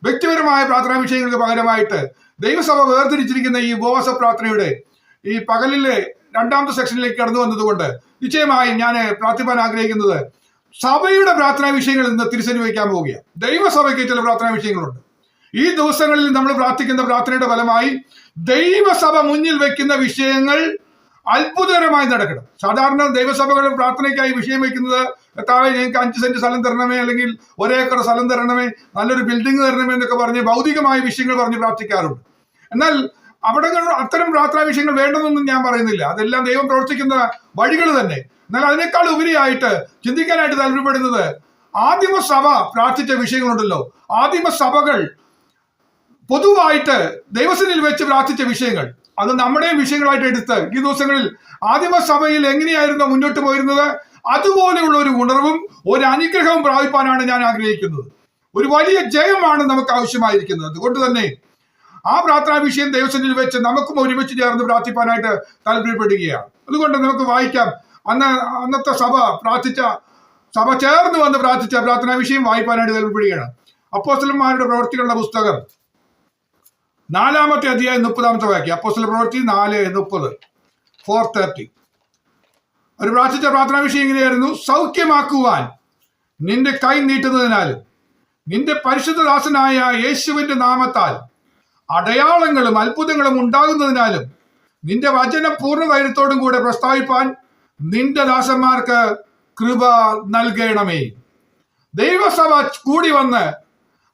വ്യക്തിപരമായ പ്രാർത്ഥനാ വിഷയങ്ങൾക്ക് പകരമായിട്ട് ദൈവസഭ വേർതിരിച്ചിരിക്കുന്ന ഈ ഉപവാസ പ്രാർത്ഥനയുടെ ഈ പകലിലെ രണ്ടാമത്തെ സെക്ഷനിലേക്ക് കടന്നു വന്നതുകൊണ്ട് നിശ്ചയമായും ഞാൻ പ്രാർത്ഥിപ്പാൻ ആഗ്രഹിക്കുന്നത് സഭയുടെ പ്രാർത്ഥനാ വിഷയങ്ങളിൽ നിന്ന് തിരിച്ചടി വയ്ക്കാൻ പോവുകയാണ്. ദൈവസഭയ്ക്ക് ചില പ്രാർത്ഥനാ വിഷയങ്ങളുണ്ട്. ഈ ദിവസങ്ങളിൽ നമ്മൾ പ്രാർത്ഥിക്കുന്ന പ്രാർത്ഥനയുടെ ഫലമായി ദൈവസഭ മുന്നിൽ വെക്കുന്ന വിഷയങ്ങൾ അത്ഭുതകരമായി നടക്കണം. സാധാരണ ദൈവസഭകളുടെ പ്രാർത്ഥനയ്ക്കായി വിഷയം വയ്ക്കുന്നത് കർത്താവേ ഞങ്ങൾക്ക് 5 സെന്റ് സ്ഥലം തരണമേ, അല്ലെങ്കിൽ 1 ഏക്കർ സ്ഥലം തരണമേ, നല്ലൊരു ബിൽഡിംഗ് തരണമേ എന്നൊക്കെ പറഞ്ഞ് ഭൗതികമായ വിഷയങ്ങൾ പറഞ്ഞ് പ്രാർത്ഥിക്കാറുണ്ട്. എന്നാൽ അവിടെ അത്തരം പ്രാർത്ഥനാ വിഷയങ്ങൾ വേണ്ടെന്നൊന്നും ഞാൻ പറയുന്നില്ല. അതെല്ലാം ദൈവം പ്രവർത്തിക്കുന്ന വഴികൾ തന്നെ. എന്നാൽ അതിനേക്കാൾ ഉപരിയായിട്ട് ചിന്തിക്കാനായിട്ട് താല്പര്യപ്പെടുന്നത് ആദിമസഭ പ്രാർത്ഥിച്ച വിഷയങ്ങളുണ്ടല്ലോ, ആദിമസഭകൾ പൊതുവായിട്ട് ദൈവസന്നിധിയിൽ വെച്ച് പ്രാർത്ഥിച്ച വിഷയങ്ങൾ, അത് നമ്മുടെയും വിഷയങ്ങളായിട്ട് എടുത്ത് ഈ ദിവസങ്ങളിൽ ആദിമസഭയിൽ എങ്ങനെയായിരുന്നു മുന്നോട്ട് പോയിരുന്നത് അതുപോലെയുള്ള ഒരു ഉണർവും ഒരു അനുഗ്രഹവും പ്രാപിപ്പാനാണ് ഞാൻ ആഗ്രഹിക്കുന്നത്. ഒരു വലിയ ജയമാണ് നമുക്ക് ആവശ്യമായിരിക്കുന്നത്. അതുകൊണ്ട് തന്നെ ആ പ്രാർത്ഥനാ വിഷയം ദൈവസന്നിധിയിൽ വെച്ച് നമുക്കും ഒരുമിച്ച് ചേർന്ന് പ്രാർത്ഥിപ്പാനായിട്ട് താല്പര്യപ്പെടുകയാണ്. അതുകൊണ്ട് നമുക്ക് വായിക്കാം. അന്നത്തെ സഭ ചേർന്ന് വന്ന് പ്രാർത്ഥിച്ച പ്രാർത്ഥനാ വിഷയം വായിപ്പാനായിട്ട് താല്പര്യപ്പെടുകയാണ്. അപ്പോസ്തലന്മാരുടെ പ്രവൃത്തികളുടെ പുസ്തകം 4-ാമത്തെ അധ്യായം 30-ാമത്തെ വാക്യം. അപ്പോസ്തല പ്രവൃത്തി 4:30, 4:30. അവർ പ്രാർത്ഥിച്ച പ്രാർത്ഥനാ വിഷയം എങ്ങനെയായിരുന്നു? സൗഖ്യമാക്കുവാൻ നിന്റെ കൈ നീട്ടുന്നതിനാലും നിന്റെ പരിശുദ്ധദാസനായ യേശുവിന്റെ നാമത്താൽ അടയാളങ്ങളും അത്ഭുതങ്ങളും ഉണ്ടാകുന്നതിനാലും നിന്റെ വചനം പൂർണ്ണ ധൈര്യത്തോടും കൂടെ പ്രസ്താവിപ്പാൻ നിന്റെ ദാസന്മാർക്ക് കൃപ നൽകണമേ. ദൈവസഭ കൂടി വന്ന്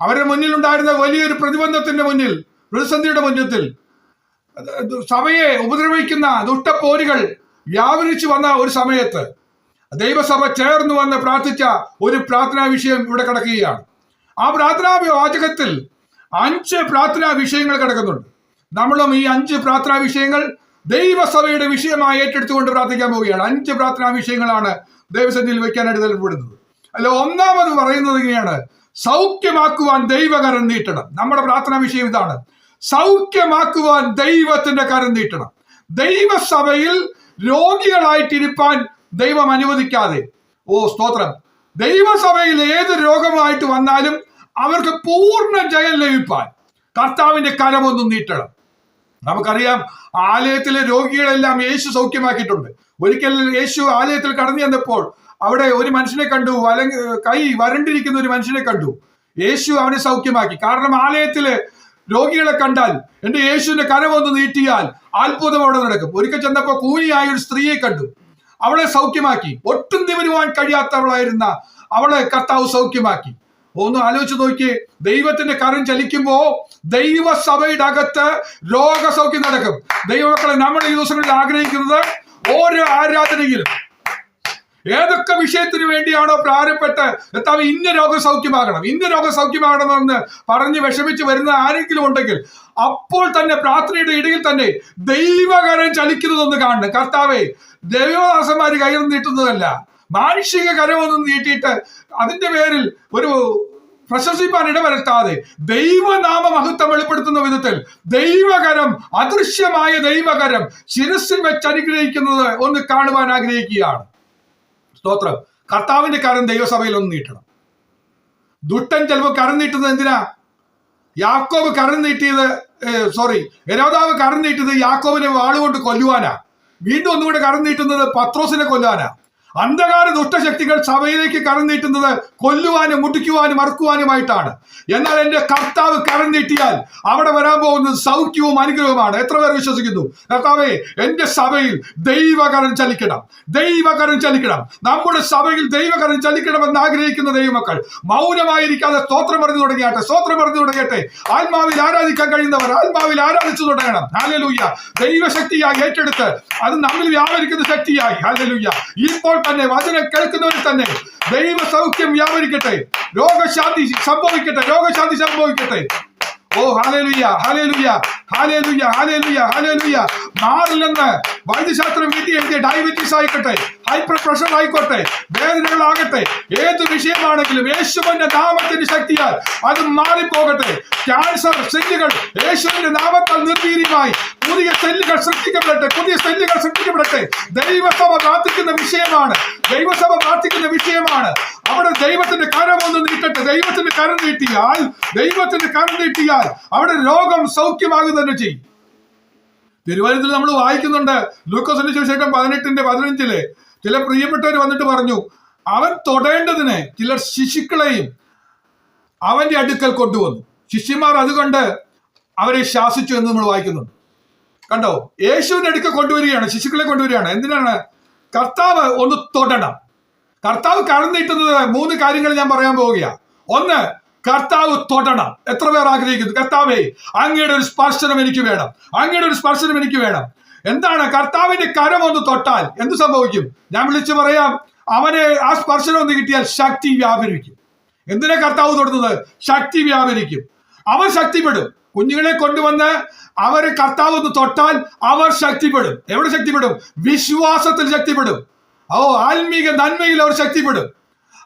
അവരുടെ മുന്നിലുണ്ടായിരുന്ന വലിയൊരു പ്രതിസന്ധിയുടെ മുന്നിൽ സഭയെ ഉപദ്രവിക്കുന്ന ദുഷ്ടപ്പോരുകൾ വ്യാപരിച്ചു വന്ന ഒരു സമയത്ത് ദൈവസഭ ചേർന്ന് വന്ന് പ്രാർത്ഥിച്ച ഒരു പ്രാർത്ഥനാ വിഷയം ഇവിടെ കിടക്കുകയാണ്. ആ പ്രാർത്ഥനാ വാചകത്തിൽ 5 പ്രാർത്ഥനാ വിഷയങ്ങൾ കിടക്കുന്നുണ്ട്. നമ്മളും ഈ 5 പ്രാർത്ഥനാ വിഷയങ്ങൾ ദൈവസഭയുടെ വിഷയമായി ഏറ്റെടുത്തുകൊണ്ട് പ്രാർത്ഥിക്കാൻ പോവുകയാണ്. 5 പ്രാർത്ഥനാ വിഷയങ്ങളാണ് ദൈവസന്നിധിയിൽ വയ്ക്കാനായിട്ട് താല്പര്യപ്പെടുന്നത്. അല്ല, ഒന്നാമത് പറയുന്നത് ഇങ്ങനെയാണ്: സൗഖ്യമാക്കുവാൻ ദൈവകരം നീട്ടണം. നമ്മുടെ പ്രാർത്ഥനാ വിഷയം ഇതാണ്. സൗഖ്യമാക്കുവാൻ ദൈവത്തിന്റെ കരം നീട്ടണം. ദൈവസഭയിൽ രോഗികളായിട്ടിരിപ്പാൻ ദൈവം അനുവദിക്കാതെ, സ്തോത്രം, ദൈവസഭയിൽ ഏത് രോഗമായിട്ട് വന്നാലും അവർക്ക് പൂർണ്ണ ജയം ലഭിപ്പാൻ കർത്താവിന്റെ കരമൊന്നും നീട്ടണം. നമുക്കറിയാം, ആലയത്തിലെ രോഗികളെല്ലാം യേശു സൗഖ്യമാക്കിയിട്ടുണ്ട്. ഒരിക്കൽ യേശു ആലയത്തിൽ കടന്നു ചെന്നപ്പോൾ അവിടെ ഒരു മനുഷ്യനെ കണ്ടു, കൈ വരണ്ടിരിക്കുന്ന ഒരു മനുഷ്യനെ കണ്ടു. യേശു അവനെ സൗഖ്യമാക്കി. കാരണം ആലയത്തിലെ രോഗികളെ കണ്ടാൽ എന്റെ യേശുവിന്റെ കരമൊന്ന് നീട്ടിയാൽ അത്ഭുതം അവിടെ നടക്കും. ഒരിക്കൽ ചെന്നപ്പോൾ കൂനിയായ ഒരു സ്ത്രീയെ കണ്ടു, അവളെ സൗഖ്യമാക്കി. ഒട്ടും നിവരുവാൻ കഴിയാത്തവളായിരുന്ന അവളെ കർത്താവ് സൗഖ്യമാക്കി. ഒന്ന് ആലോചിച്ച് നോക്കിയേ, ദൈവത്തിന്റെ കരം ചലിക്കുമ്പോ ദൈവസഭയുടെ അകത്ത് രോഗസൗഖ്യം നടക്കും. ദൈവമക്കളെ, നമ്മൾ ഈ ദിവസങ്ങളിൽ ആഗ്രഹിക്കുന്നത് ഓരോ ആരാധനയിലും ഏതൊക്കെ വിഷയത്തിന് വേണ്ടിയാണോ പ്രാരംഭപ്പെട്ട് കർത്താവ് ഇന്ന രോഗസൗഖ്യമാകണമെന്ന് പറഞ്ഞ് വിഷമിച്ച് വരുന്ന ആരെങ്കിലും ഉണ്ടെങ്കിൽ അപ്പോൾ തന്നെ പ്രാർത്ഥനയുടെ ഇടയിൽ തന്നെ ദൈവകരം ചലിക്കുന്നതൊന്ന് കാണണം. കർത്താവേ, ദൈവദാസന്മാര് കയ്യിൽ നീട്ടുന്നതല്ല, മാനുഷിക കരമൊന്നും നീട്ടിയിട്ട് അതിന്റെ പേരിൽ ഒരു പ്രശംസിപ്പാൻ ഇടവരുത്താതെ ദൈവനാമ മഹത്വം വെളിപ്പെടുത്തുന്ന വിധത്തിൽ ദൈവകരം, അദൃശ്യമായ ദൈവകരം ശിരസിൽ വെച്ച് അനുഗ്രഹിക്കുന്നത് ഒന്ന് കാണുവാൻ ആഗ്രഹിക്കുകയാണ്. സ്തോത്രം. കർത്താവിന്റെ കരം ദൈവസഭയിൽ ഒന്ന് നീട്ടണം. ദുഷ്ടൻ ചിലപ്പോൾ കരം നീട്ടുന്നത് എന്തിനാ? യാക്കോബ് കരം നീട്ടിയത് ഹെരോദാവ് കരം നീട്ടിയത് യാക്കോബിനെ വാളുകൊണ്ട് കൊല്ലുവാനാ. വീണ്ടും ഒന്നുകൂടെ കരം നീട്ടുന്നത് പത്രോസിനെ കൊല്ലുവാനാ. അന്ധകാര ദുഷ്ടശക്തികൾ സഭയിലേക്ക് കരം നീട്ടുന്നത് കൊല്ലുവാനും മുടിക്കുവാനും അറുക്കുവാനുമായിട്ടാണ്. എന്നാൽ എന്റെ കർത്താവ് കരം നീട്ടിയാൽ അവിടെ വരാൻ പോകുന്നത് സൗഖ്യവും അനുഗ്രഹവുമാണ്. എത്ര പേർ വിശ്വസിക്കുന്നു? കർത്താവേ, എന്റെ സഭയിൽ ദൈവകരം ചലിക്കണം. നമ്മുടെ സഭയിൽ ദൈവകരം ചലിക്കണമെന്ന് ആഗ്രഹിക്കുന്ന ദൈവമക്കൾ മൗനമായിരിക്കാതെ സ്തോത്രം പറഞ്ഞു തുടങ്ങിയാട്ടെ. ആത്മാവിൽ ആരാധിക്കാൻ കഴിയുന്നവർ ആത്മാവിൽ ആരാധിച്ചു തുടങ്ങണം. ഹല്ലേലൂയ. ദൈവശക്തിയായി ഏറ്റെടുത്ത് അത് നമ്മിൽ വ്യാപരിക്കുന്ന ശക്തിയായി. ഹല്ലേലൂയ. ഇപ്പോൾ തന്നെ വചനം കേൾക്കുന്നവരിൽ തന്നെ ദൈവ സൗഖ്യം വ്യാപരിക്കട്ടെ, രോഗശാന്തി സംഭവിക്കട്ടെ. ഹല്ലേലൂയ. മാറില്ലെന്ന് വൈദ്യശാസ്ത്രം വീട്ടിൽ എഴുതിയ ഡയബറ്റീസ് ആയിക്കട്ടെ, ഹൈപ്പർ പ്രഷർ ആയിക്കോട്ടെ, വേദനകളാകട്ടെ, ഏത് വിഷയമാണെങ്കിലും യേശുവിന്റെ നാമത്തിന്റെ ശക്തിയാൽ അത് മാറിപ്പോകട്ടെ. ക്യാൻസർ സെല്ലുകൾ യേശുവിന്റെ നാമത്താൽ നിർവീര്യമായി പുതിയ സെല്ലുകൾ സൃഷ്ടിക്കപ്പെടട്ടെ, പുതിയ സെല്ലുകൾ സൃഷ്ടിക്കപ്പെടട്ടെ. ദൈവസഭ പ്രാർത്ഥിക്കുന്ന വിഷയമാണ്, ദൈവസഭ പ്രാർത്ഥിക്കുന്ന വിഷയമാണ്. അവിടെ ദൈവത്തിന്റെ കരം ഒന്ന് നീട്ടട്ടെ. ദൈവത്തിന്റെ കരം നീട്ടിയാൽ, ദൈവത്തിന്റെ കരം നീട്ടിയാൽ അവിടെ രോഗം സൗഖ്യമാകുന്നതന്നെ ചെയ്യും. തിരുവചനത്തിൽ നമ്മൾ വായിക്കുന്നുണ്ട്, ലൂക്കോസിന്റെ സുവിശേഷം 18:15 ചില പ്രിയപ്പെട്ടവർ വന്നിട്ട് പറഞ്ഞു, അവൻ തൊടേണ്ടതിന് ചിലർ ശിശുക്കളെയും അവന്റെ അടുക്കൽ കൊണ്ടുവന്നു, ശിഷ്യന്മാർ അതുകൊണ്ട് അവരെ ശാസിച്ചു എന്ന് നമ്മൾ വായിക്കുന്നുണ്ട്. കണ്ടോ, യേശുവിന്റെ അടുക്കൽ കൊണ്ടുവരികയാണ്, ശിശുക്കളെ കൊണ്ടുവരികയാണ്. എന്തിനാണ്? കർത്താവ് ഒന്ന് തൊടണം. കർത്താവ് കരം നീട്ടുന്നത് 3 കാര്യങ്ങൾ ഞാൻ പറയാൻ പോവുകയാണ്. ഒന്ന്, കർത്താവ് തൊടണം. എത്ര പേർ ആഗ്രഹിക്കുന്നു, കർത്താവേ അങ്ങയുടെ ഒരു സ്പർശനം എനിക്ക് വേണം, അങ്ങയുടെ ഒരു സ്പർശനം എനിക്ക് വേണം. എന്താണ്? കർത്താവിന്റെ കരം ഒന്ന് തൊട്ടാൽ എന്ത് സംഭവിക്കും? ഞാൻ വിളിച്ചു പറയാം, അവനെ ആ സ്പർശനം ഒന്ന് കിട്ടിയാൽ ശക്തി വ്യാപരിക്കും. എന്തിനാ കർത്താവ് തൊടുന്നത്? ശക്തി വ്യാപരിക്കും. അവർ ശക്തിപ്പെടും. കുഞ്ഞുങ്ങളെ കൊണ്ടുവന്ന് അവരെ കർത്താവ് ഒന്ന് തൊട്ടാൽ അവർ ശക്തിപ്പെടും. എവിടെ ശക്തിപ്പെടും? വിശ്വാസത്തിൽ ശക്തിപ്പെടും. ആത്മീക നന്മയിൽ അവർ ശക്തിപ്പെടും.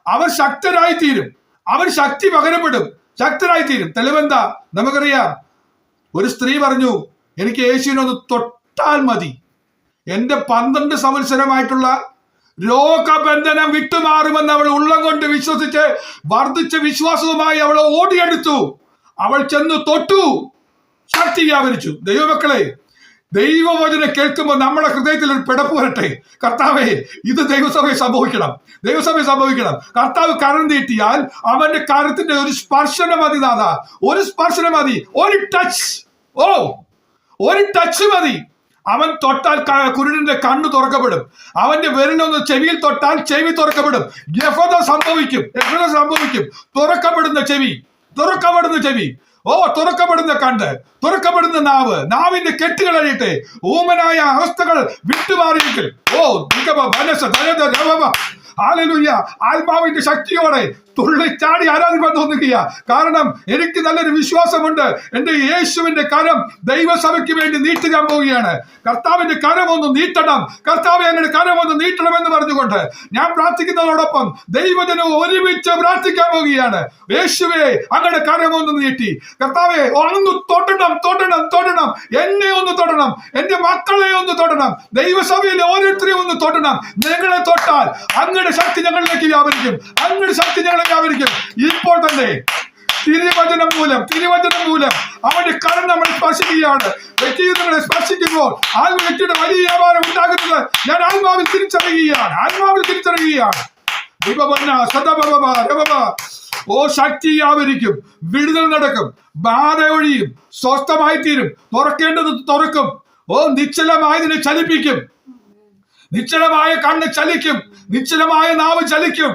അവർ ശക്തരായിത്തീരും. അവർ ശക്തി പകരപ്പെടും, ശക്തരായിത്തീരും. തെളിവെന്താ? നമുക്കറിയാം, ഒരു സ്ത്രീ പറഞ്ഞു, എനിക്ക് യേശുവിനൊന്ന് തൊട്ടാൽ മതി, എന്റെ 12 സംവത്സരമായിട്ടുള്ള രോഗബന്ധനം വിട്ടുമാറുമെന്ന് അവൾ ഉള്ളം കൊണ്ട് വിശ്വസിച്ച് വർദ്ധിച്ച വിശ്വാസവുമായി അവൾ ഓടിയെടുത്തു. അവൾ ചെന്ന് തൊട്ടു, ശക്തി വ്യാപരിച്ചു. ദൈവമക്കളെ, ദൈവവചനം കേൾക്കുമ്പോൾ നമ്മുടെ ഹൃദയത്തിൽ ഒരു പിടപ്പ് വരട്ടെ. കർത്താവേ, ഇത് ദൈവസഭയെ സംഭവിക്കണം, ദൈവസഭയെ സംഭവിക്കണം. കർത്താവ് കരം നീട്ടിയാൽ അവന്റെ കരത്തിന്റെ ഒരു സ്പർശനം മതി. നാഥാ, ഒരു സ്പർശനം മതി, ഒരു ടച്ച്. ഒരു ടച്ച് മതി. അവൻ തൊട്ടാൽ കുരുടന്റെ കണ്ണു തുറക്കപ്പെടും. അവന്റെ വിരലൊന്ന് ചെവിയിൽ തൊട്ടാൽ ചെവി തുറക്കപ്പെടും. യഫത സംഭവിക്കും, യഫത സംഭവിക്കും. തുറക്കപ്പെടുന്ന ചെവി, തുറക്കപ്പെടുന്ന ചെവി, തുറക്കപ്പെടുന്ന കണ്ണ്, തുറക്കപ്പെടുന്ന നാവ്, നാവിന്റെ കെട്ടുകൾ അഴിയട്ടെ. ഊമനായ അവസ്ഥകൾ വിട്ടുമാറിയെങ്കിൽ ഹല്ലേലൂയ, ആത്മാവിന്റെ ശക്തിയോടെ തുള്ളിച്ചാടി ആരാധിക്കാൻ തോന്നുകയ. കാരണം എനിക്ക് നല്ലൊരു വിശ്വാസമുണ്ട്, എന്റെ യേശുവിന്റെ കരം ദൈവസഭയ്ക്ക് വേണ്ടി നീട്ടാൻ പോവുകയാണ്. കർത്താവിന്റെ കരം ഒന്ന് നീട്ടണം, കർത്താവ് അങ്ങനെ കരം ഒന്ന് നീട്ടണം എന്ന് പറഞ്ഞുകൊണ്ട് ഞാൻ പ്രാർത്ഥിക്കുന്നതോടൊപ്പം ദൈവജനം ഒരുമിച്ച് പ്രാർത്ഥിക്കാൻ പോവുകയാണ്. യേശുവേ, അങ്ങനെ കരം ഒന്ന് നീട്ടി. കർത്താവെ, ഒന്ന് തൊടണം, തൊടണം, തൊടണം. എന്നെ ഒന്ന് തൊടണം, എന്റെ മക്കളെ ഒന്ന് തൊടണം, ദൈവസഭയിലെ ഓരോരുത്തരെയും ഒന്ന് തൊടണം. നിങ്ങളെ തൊട്ടാൽ അങ്ങയുടെ ശക്തി ഞങ്ങളിലേക്ക് വ്യാപരിക്കും, അങ്ങയുടെ ശക്തി ഞങ്ങളെ വ്യാപരിക്കും. ഇപ്പോൾ തന്നെ തിരുവചനം മൂലം അവന്റെ കരം നമ്മൾ സ്പർശിക്കുകയാണ്. വ്യക്തികളെ സ്പർശിക്കുമ്പോൾ ആ വ്യക്തിയുടെ വലിയ വ്യാപാരം ഉണ്ടാകുന്നത് ഞാൻ ആത്മാവിൽ തിരിച്ചറിയുകയാണ്, ആത്മാവിൽ തിരിച്ചറിയുകയാണ്. ശക്തി വ്യാപരിക്കും, വിടുതൽ നടക്കും, ബാധ ഒഴിയും, സ്വസ്ഥമായി തീരും, തുറക്കേണ്ടത് തുറക്കും. നിശ്ചലമായതിനെ ചലിപ്പിക്കും, നിശ്ചലമായ കണ്ണ് ചലിക്കും, നിശ്ചലമായ നാവ് ചലിക്കും.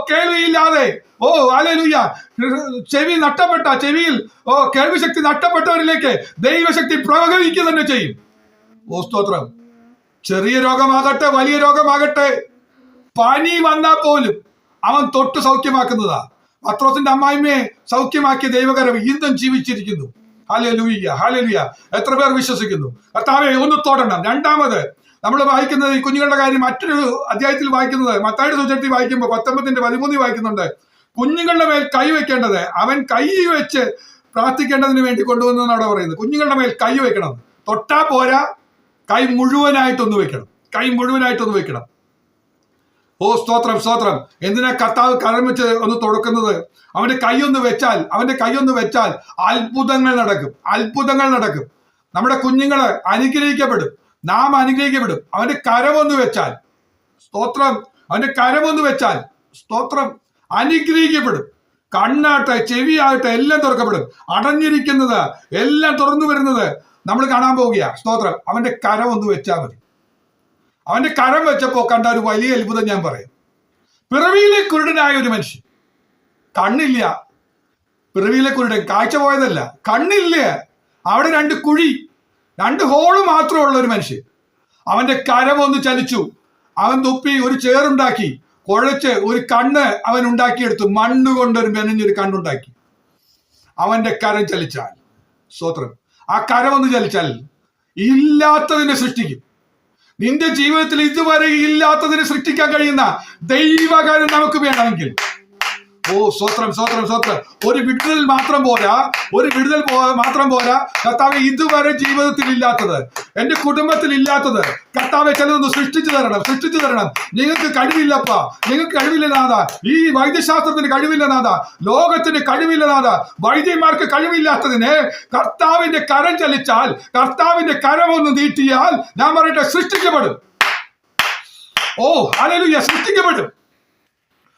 കേൾവിയില്ലാതെ ഹല്ലേലൂയ, ചെവി നഷ്ടപ്പെട്ട, ചെവിയിൽ കേൾവി ശക്തി നഷ്ടപ്പെട്ടവരിലേക്ക് ദൈവശക്തി പ്രവഹിക്കുക തന്നെ ചെയ്യും. സ്തോത്രം. ചെറിയ രോഗമാകട്ടെ, വലിയ രോഗമാകട്ടെ, പനി വന്നാൽ പോലും അവൻ തൊട്ട് സൗഖ്യമാക്കുന്നതാ. പത്രോസിന്റെ അമ്മായിമ്മയെ സൗഖ്യമാക്കിയ ദൈവകരം ഇന്നും ജീവിച്ചിരിക്കുന്നു. Hallelujah, hallelujah. എത്ര പേർ വിശ്വസിക്കുന്നു? കർത്താവേ, ഒന്ന് തൊടണം. രണ്ടാമത് നമ്മൾ വായിക്കുന്നത് ഈ കുഞ്ഞുങ്ങളുടെ കാര്യം മറ്റൊരു അധ്യായത്തിൽ വായിക്കുന്നത്, മത്തായിയുടെ സുവിശേഷത്തിൽ വായിക്കുമ്പോൾ 19:13 വായിക്കുന്നുണ്ട്. കുഞ്ഞുങ്ങളുടെ മേൽ കൈ വെക്കേണ്ടത് അവൻ കൈ വെച്ച് പ്രാർത്ഥിക്കേണ്ടതിന് വേണ്ടി കൊണ്ടുവന്നെന്നാണ് പറയുന്നത്. കുഞ്ഞുങ്ങളുടെ മേൽ കൈ വെക്കണം. തൊട്ടാ പോരാ, കൈ മുഴുവനായിട്ടൊന്ന് വെക്കണം, കൈ മുഴുവനായിട്ടൊന്ന് വെക്കണം. സ്തോത്രം, സ്തോത്രം. എന്തിനാ കർത്താവ് കരം വെച്ച് ഒന്ന് തുടക്കുന്നത്? അവന്റെ കൈയൊന്ന് വെച്ചാൽ അത്ഭുതങ്ങൾ നടക്കും, അത്ഭുതങ്ങൾ നടക്കും. നമ്മുടെ കുഞ്ഞുങ്ങള് അനുഗ്രഹിക്കപ്പെടും, നാം അനുഗ്രഹിക്കപ്പെടും. അവന്റെ കരമൊന്ന് വെച്ചാൽ, സ്തോത്രം, അവന്റെ കരമൊന്ന് വെച്ചാൽ, സ്തോത്രം, അനുഗ്രഹിക്കപ്പെടും. കണ്ണാട്ടെ, ചെവിയാകട്ടെ, എല്ലാം തുറക്കപ്പെടും. അടഞ്ഞിരിക്കുന്നത് എല്ലാം തുറന്നു വരുന്നത് നമ്മൾ കാണാൻ പോവുകയാ. സ്തോത്രം. അവന്റെ കരം ഒന്ന് വെച്ചാൽ മതി. അവന്റെ കരം വെച്ചപ്പോ കണ്ട ഒരു വലിയ അത്ഭുതം ഞാൻ പറയും. പിറവിയിലെ കുരുടനായ ഒരു മനുഷ്യൻ, കണ്ണില്ല. പിറവിയിലെ കുരുടൻ, കാഴ്ച പോയതല്ല, കണ്ണില്ല. അവിടെ 2 കുഴി, 2 ഹോള് മാത്രമുള്ള ഒരു മനുഷ്യൻ. അവന്റെ കരം ഒന്ന് ചലിച്ചു. അവൻ തുപ്പി ഒരു ചേറുണ്ടാക്കി, കുഴച്ച് ഒരു കണ്ണ് അവൻ ഉണ്ടാക്കിയെടുത്തു. മണ്ണുകൊണ്ടൊരു മെനഞ്ഞൊരു കണ്ണുണ്ടാക്കി. അവന്റെ കരം ചലിച്ചാൽ, സ്തോത്രം, ആ കരം ഒന്ന് ചലിച്ചാൽ ഇല്ലാത്തതിനെ സൃഷ്ടിക്കും. നിന്റെ ജീവിതത്തിൽ ഇതുവരെ ഇല്ലാത്തതിന് സൃഷ്ടിക്കാൻ കഴിയുന്ന ദൈവകാര്യം നമുക്ക് വേണമെങ്കിൽ, ഓ സ്വത്രം സ്വത്രം സ്വത്രം, ഒരു വിടുതൽ മാത്രം പോരാ, മാത്രം പോരാ കർത്താവെ, ഇതുവരെ ജീവിതത്തിൽ ഇല്ലാത്തത്, എന്റെ കുടുംബത്തിൽ ഇല്ലാത്തത് കർത്താവെ ചിലതൊന്ന് സൃഷ്ടിച്ചു തരണം. നിങ്ങൾക്ക് കഴിവില്ലപ്പാ, നിങ്ങൾക്ക് കഴിവില്ല നാഥ, ഈ വൈദ്യശാസ്ത്രത്തിന് കഴിവില്ല നാഥ, ലോകത്തിന് കഴിവില്ല നാഥ, വൈദ്യന്മാർക്ക് കഴിവില്ലാത്തതിന് കർത്താവിന്റെ കരം ചലിച്ചാൽ, കർത്താവിന്റെ കരം ഒന്ന് നീട്ടിയാൽ, ഞാൻ പറയട്ടെ, സൃഷ്ടിക്കപ്പെടും. ഓ ഹല്ലേലൂയ, സൃഷ്ടിക്കപ്പെടും.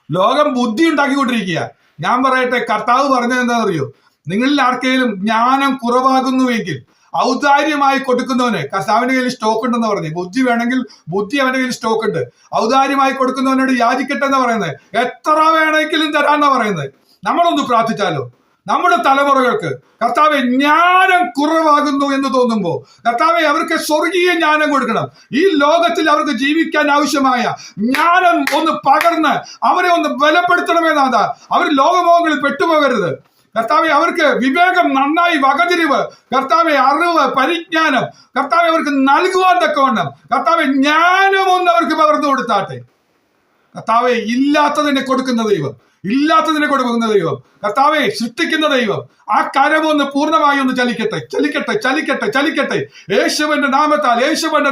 ലോകം ബുദ്ധി ഉണ്ടാക്കിക്കൊണ്ടിരിക്കുക. ഞാൻ പറയട്ടെ, കർത്താവ് പറഞ്ഞത് എന്താണെന്നറിയോ? നിങ്ങളിൽ ആർക്കെങ്കിലും ജ്ഞാനം കുറവാകുന്നുവെങ്കിൽ ഔദാര്യമായി കൊടുക്കുന്നവന്, കർത്താവിന്റെ കയ്യിൽ സ്റ്റോക്ക് ഉണ്ടെന്ന് പറഞ്ഞു. ബുദ്ധി വേണമെങ്കിൽ ബുദ്ധി അവന്റെ കയ്യിൽ സ്റ്റോക്ക് ഉണ്ട്. ഔദാര്യമായി കൊടുക്കുന്നവനോട് യാചിക്കട്ടെ എന്ന് പറയുന്നത്. എത്ര വേണമെങ്കിലും തരാന്നാ പറയുന്നത്. നമ്മളൊന്ന് പ്രാർത്ഥിച്ചാലോ? നമ്മുടെ തലമുറകൾക്ക് കർത്താവെ ജ്ഞാനം കുറവാകുന്നു എന്ന് തോന്നുമ്പോ കർത്താവെ അവർക്ക് സ്വർഗീയ ജ്ഞാനം കൊടുക്കണം. ഈ ലോകത്തിൽ അവർക്ക് ജീവിക്കാൻ ആവശ്യമായ ജ്ഞാനം ഒന്ന് പകർന്ന് അവരെ ഒന്ന് ബലപ്പെടുത്തണമേ നാഥ. അവർ ലോകമോഹങ്ങളിൽ പെട്ടുപോകരുത് കർത്താവെ. അവർക്ക് വിവേകം, നന്നായി വകതിരിവ്, കർത്താവെ അറിവ്, പരിജ്ഞാനം കർത്താവെ അവർക്ക് നൽകുവാൻ തക്കവണ്ണം കർത്താവെ ജ്ഞാനം ഒന്ന് അവർക്ക് പകർന്നു കൊടുത്താട്ടെ. കർത്താവെ ഇല്ലാത്തതിനെ കൊടുക്കുന്ന ദൈവം കർത്താവെ, സൃഷ്ടിക്കുന്ന ദൈവം, ആ കരമൊന്ന് പൂർണ്ണമായി ഒന്ന് ചലിക്കട്ടെ. യേശുവിന്റെ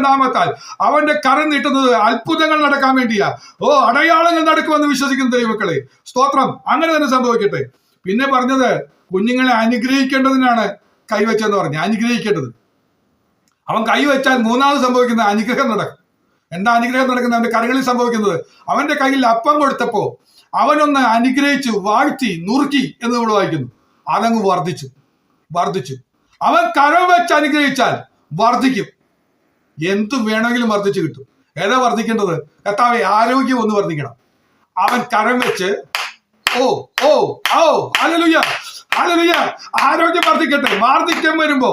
നാമത്താൽ അവന്റെ കരം നീട്ടുന്നത് അത്ഭുതങ്ങൾ നടക്കാൻ വേണ്ടിയാ. ഓ, അടയാളങ്ങൾ നടക്കുമെന്ന് വിശ്വസിക്കുന്ന ദൈവമക്കളെ, സ്തോത്രം. അങ്ങനെ തന്നെ സംഭവിക്കട്ടെ. പിന്നെ പറഞ്ഞത് കുഞ്ഞുങ്ങളെ അനുഗ്രഹിക്കേണ്ടതിനാണ് കൈവച്ചെന്ന് പറഞ്ഞു. അനുഗ്രഹിക്കേണ്ടത്, അവൻ കൈവച്ചാൽ മൂന്നാമത് സംഭവിക്കുന്ന അനുഗ്രഹം നടക്കും. എന്താ അനുഗ്രഹം നടക്കുന്നത്? അവന്റെ കരങ്ങളിൽ സംഭവിക്കുന്നത്, അവന്റെ കയ്യിൽ അപ്പം കൊടുത്തപ്പോ അവനൊന്ന് അനുഗ്രഹിച്ചു, വാഴ്ത്തി, നുറുക്കി എന്ന് നമ്മൾ വായിക്കുന്നു. അതങ്ങ് വർദ്ധിച്ചു. അവൻ കരം വെച്ച് അനുഗ്രഹിച്ചാൽ വർദ്ധിക്കും. എന്തു വേണമെങ്കിലും വർദ്ധിച്ചു കിട്ടും. ഏതാ വർദ്ധിക്കേണ്ടത്? കർത്താവെ, ആരോഗ്യം ഒന്ന് വർദ്ധിക്കണം. അവൻ കരം വെച്ച് ഹല്ലേലൂയ, ആരോഗ്യം വർദ്ധിക്കട്ടെ. വാർദ്ധക്യം വരുമ്പോ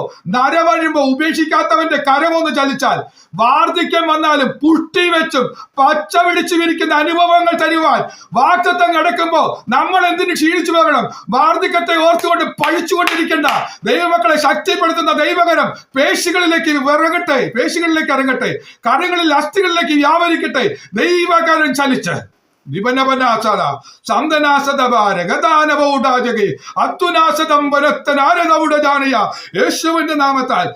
ഉപേക്ഷിക്കാത്തവന്റെ കരമൊന്ന് ചലിച്ചാൽ, വാർദ്ധക്യം വന്നാലും പുഷ്ടി വെച്ചും പച്ച പിടിച്ചു വിരിക്കുന്ന അനുഭവങ്ങൾ തരുവാൻ വാഗ്ദത്തം കിടക്കുമ്പോ നമ്മൾ എന്തിനു ക്ഷീണിച്ചു പോകണം? വാർദ്ധക്യത്തെ ഓർത്തുകൊണ്ട് പഴിച്ചുകൊണ്ടിരിക്കേണ്ട ദൈവമക്കളെ ശക്തിപ്പെടുത്തുന്ന ദൈവകരം പേശികളിലേക്ക് ഇറങ്ങട്ടെ, കരങ്ങളിൽ അസ്ഥികളിലേക്ക് വ്യാപരിക്കട്ടെ. ദൈവകരം ചലിച്ച് യേശുവിന്റെ നാമത്താൽ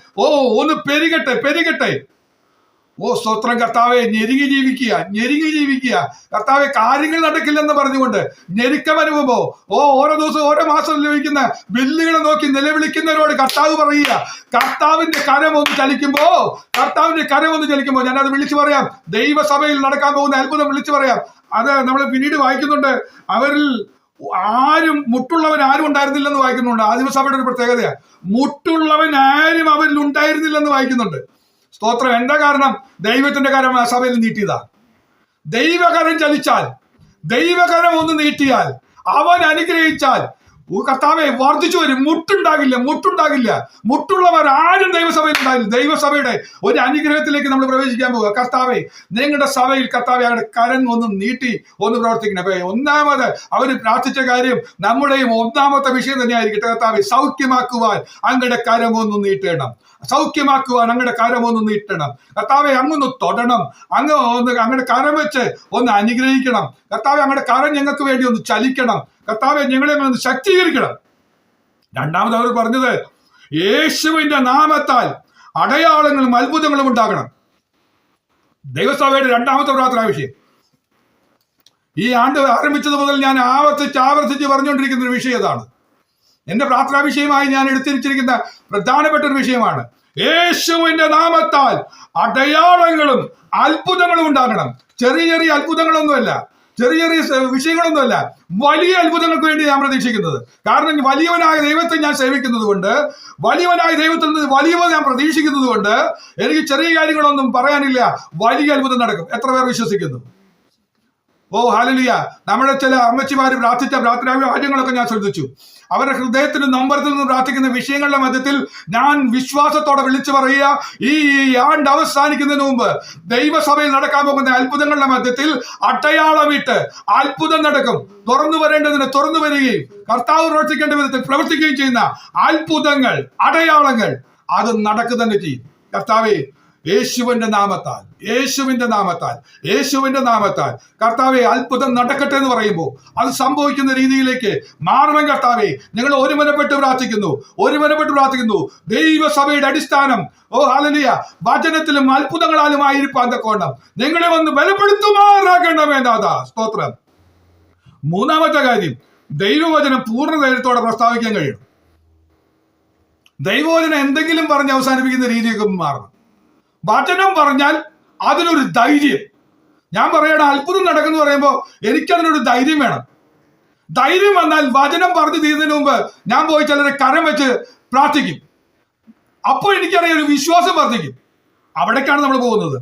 ഒന്ന് പെരുകട്ടെ. ഓ സ്തോത്രം കർത്താവെ. ഞെരുങ്ങി ജീവിക്കുക കർത്താവെ. കാര്യങ്ങൾ നടക്കില്ലെന്ന് പറഞ്ഞുകൊണ്ട് ഞെരുക്കം അനുഭവമോ ഓരോ ദിവസം ഓരോ മാസം ലഭിക്കുന്ന ബില്ലുകളെ നോക്കി നിലവിളിക്കുന്നവരോട് കർത്താവ് പറയുക, കർത്താവിന്റെ കരം ഒന്ന് ചലിക്കുമ്പോ ഞാനത് വിളിച്ചു പറയാം. ദൈവസഭയിൽ നടക്കാൻ പോകുന്ന അത്ഭുതം വിളിച്ചു പറയാം. അത് നമ്മൾ പിന്നീട് വായിക്കുന്നുണ്ട്. അവരിൽ മുട്ടുള്ളവൻ ആരും ഉണ്ടായിരുന്നില്ലെന്ന് വായിക്കുന്നുണ്ട്. ആദിമസഭയുടെ ഒരു പ്രത്യേകതയാണ്, മുട്ടുള്ളവൻ ആരും അവരിൽ ഉണ്ടായിരുന്നില്ലെന്ന് വായിക്കുന്നുണ്ട്. സ്തോത്രം. എന്താ കാരണം? ദൈവത്തിന്റെ കരം ആ സഭയിൽ നീട്ടിയതാ. ദൈവകരം ചലിച്ചാൽ, ദൈവകരം ഒന്ന് നീട്ടിയാൽ, അവൻ അനുഗ്രഹിച്ചാൽ കർത്താവെ വർദ്ധിച്ചു വരും. മുട്ടുണ്ടാകില്ല. മുട്ടുള്ളവർ ആരും ദൈവസഭയിൽ ഉണ്ടായില്ല. ദൈവസഭയുടെ ഒരു അനുഗ്രഹത്തിലേക്ക് നമ്മൾ പ്രവേശിക്കാൻ പോവുക. കർത്താവെ, നിങ്ങളുടെ സഭയിൽ കർത്താവെ അവരുടെ കരം ഒന്ന് നീട്ടി ഒന്ന് പ്രവർത്തിക്കണം. അപ്പൊ ഒന്നാമത് അവര് പ്രാർത്ഥിച്ച കാര്യം നമ്മുടെയും ഒന്നാമത്തെ വിഷയം തന്നെയായിരിക്കട്ടെ. കർത്താവെ, സൗഖ്യമാക്കുവാൻ അങ്ങയുടെ കരം ഒന്ന് നീട്ടണം. കർത്താവെ, അങ്ങൊന്ന് തൊടണം. അങ്ങയുടെ കരം വെച്ച് ഒന്ന് അനുഗ്രഹിക്കണം. കർത്താവെ, അങ്ങയുടെ കരം ഞങ്ങൾക്ക് വേണ്ടി ഒന്ന് ചലിക്കണം. കർത്താവെ, ഞങ്ങളെ ഒന്ന് ശക്തീകരിക്കണം. രണ്ടാമത് അവർ പറഞ്ഞത്, യേശുവിന്റെ നാമത്താൽ അടയാളങ്ങളും അത്ഭുതങ്ങളും ഉണ്ടാകണം. ദൈവസഭയുടെ രണ്ടാമത്തെ പ്രാർത്ഥനാ വിഷയം. ഈ ആണ്ട് ആരംഭിച്ചത് മുതൽ ഞാൻ ആവർത്തിച്ച് പറഞ്ഞുകൊണ്ടിരിക്കുന്ന ഒരു വിഷയം അതാണ്. എന്റെ പ്രാർത്ഥനാ വിഷയമായി ഞാൻ എടുത്തിരിച്ചിരിക്കുന്ന പ്രധാനപ്പെട്ട ഒരു വിഷയമാണ്. യേശുവിന്റെ നാമത്താൽ അടയാളങ്ങളും അത്ഭുതങ്ങളും ഉണ്ടാകണം. ചെറിയ അത്ഭുതങ്ങളൊന്നുമല്ല, ചെറിയ വിഷയങ്ങളൊന്നുമല്ല, വലിയ അത്ഭുതങ്ങൾക്ക് വേണ്ടി ഞാൻ പ്രതീക്ഷിക്കുന്നത്. കാരണം വലിയവനായ ദൈവത്തെ ഞാൻ സേവിക്കുന്നത് കൊണ്ട്, വലിയവനായ ദൈവത്തിൽ നിന്ന് വലിയവ ഞാൻ പ്രതീക്ഷിക്കുന്നത് കൊണ്ട് എനിക്ക് ചെറിയ കാര്യങ്ങളൊന്നും പറയാനില്ല. വലിയ അത്ഭുതം നടക്കും. എത്ര പേർ വിശ്വസിക്കുന്നു? ഓ ഹല്ലേലൂയ. നമ്മുടെ ചില അമ്മച്ചിമാര് പ്രാർത്ഥിച്ച പ്രാർത്ഥനാ കാര്യങ്ങളൊക്കെ ഞാൻ ശ്രദ്ധിച്ചു. അവരുടെ ഹൃദയത്തിന് നൊമ്പരത്തിൽ നിന്ന് പ്രാർത്ഥിക്കുന്ന വിഷയങ്ങളുടെ മധ്യത്തിൽ ഞാൻ വിശ്വാസത്തോടെ വിളിച്ചു പറയുക, ഈ ആണ്ട് അവസാനിക്കുന്നതിന് മുമ്പ് ദൈവസഭയിൽ നടക്കാൻ പോകുന്ന അത്ഭുതങ്ങളുടെ മധ്യത്തിൽ അടയാളമിട്ട് അത്ഭുതം നടക്കും. തുറന്നു വരേണ്ടതിന് തുറന്നു വരികയും കർത്താവ് പ്രവർത്തിക്കേണ്ട വിധത്തിൽ പ്രവർത്തിക്കുകയും ചെയ്യുന്ന അത്ഭുതങ്ങൾ, അടയാളങ്ങൾ അത് നടക്കുക തന്നെ ചെയ്യും. കർത്താവേ, യേശുവിന്റെ നാമത്താൽ, യേശുവിന്റെ നാമത്താൽ, യേശുവിന്റെ നാമത്താൽ കർത്താവെ അത്ഭുതം നടക്കട്ടെ എന്ന് പറയുമ്പോൾ അത് സംഭവിക്കുന്ന രീതിയിലേക്ക് മാറണം കർത്താവെ. ഞങ്ങൾ ഒരുമനപ്പെട്ട് പ്രാർത്ഥിക്കുന്നു. ദൈവസഭയുടെ അടിസ്ഥാനം ഹല്ലേലൂയ വചനത്തിലും അത്ഭുതങ്ങളാലും ആയിരിക്കാൻ തക്കോണം നിങ്ങളെ ഒന്ന് ബലപ്പെടുത്തുമാറാകണമേ നാഥാ. സ്തോത്രം. മൂന്നാമത്തെ കാര്യം, ദൈവവചനം പൂർണ്ണ ധൈര്യത്തോടെ പ്രസ്താവിക്കാൻ കഴിയണം. ദൈവവചനം എന്തെങ്കിലും പറഞ്ഞ് അവസാനിപ്പിക്കുന്ന രീതിയൊക്കെ മാറണം. വചനം പറഞ്ഞാൽ അതിനൊരു ധൈര്യം. ഞാൻ പറയണം, അത്ഭുതം നടക്കുന്നു പറയുമ്പോൾ എനിക്കതിനൊരു ധൈര്യം വേണം. ധൈര്യം വന്നാൽ വചനം പറഞ്ഞു തീരുന്നതിന് മുമ്പ് ഞാൻ പോയി ചിലരെ കരം വെച്ച് പ്രാർത്ഥിക്കും. അപ്പോൾ എനിക്കറിയാം ഒരു വിശ്വാസം വർദ്ധിക്കും. അവിടേക്കാണ് നമ്മൾ പോകുന്നത്.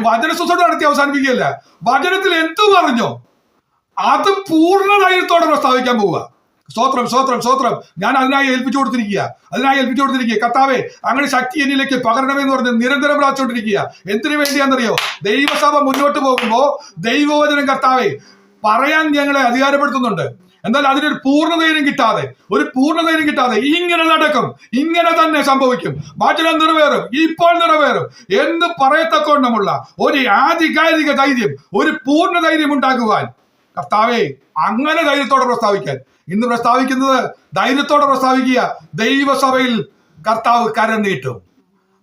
വചന ശുശ്രൂഷ നടത്തി അവസാനിപ്പിക്കുകയല്ല. വചനത്തിൽ എന്തു പറഞ്ഞോ അത് പൂർണ്ണ ധൈര്യത്തോടെ പ്രസ്താവിക്കാൻ പോവുക. സ്തോത്രം. ഞാൻ അതിനായി ഏൽപ്പിച്ചു കൊടുത്തിരിക്കുക. കർത്താവേ, അങ്ങനെ ശക്തി എന്നിലേക്ക് പകരണമെന്ന് പറഞ്ഞ് നിരന്തരം പ്രാർത്ഥിച്ചുകൊണ്ടിരിക്കുക. എന്തിനു വേണ്ടിയാണെന്നറിയോ? ദൈവസഭ മുന്നോട്ട് പോകുമ്പോ ദൈവവചനം കർത്താവേ പറയാൻ ഞങ്ങളെ അധികാരപ്പെടുത്തുന്നുണ്ട്. എന്നാൽ അതിനൊരു പൂർണ്ണധൈര്യം കിട്ടാതെ ഇങ്ങനെ നടക്കും, ഇങ്ങനെ തന്നെ സംഭവിക്കും, വചനം നിറവേറും, ഇപ്പോൾ നിറവേറും എന്ന് പറയത്തക്കോണമുള്ള ഒരു ആധികാരിക ധൈര്യം, ഒരു പൂർണ്ണ ധൈര്യം ഉണ്ടാകുവാൻ കർത്താവേ അങ്ങനെ ധൈര്യത്തോടെ പ്രസ്താവിക്കാൻ ഇന്ന് പ്രസ്താവിക്കുന്നത്. ധൈര്യത്തോടെ പ്രസ്താവിക്കുക. ദൈവസഭയിൽ കർത്താവ് കരം നീട്ടും,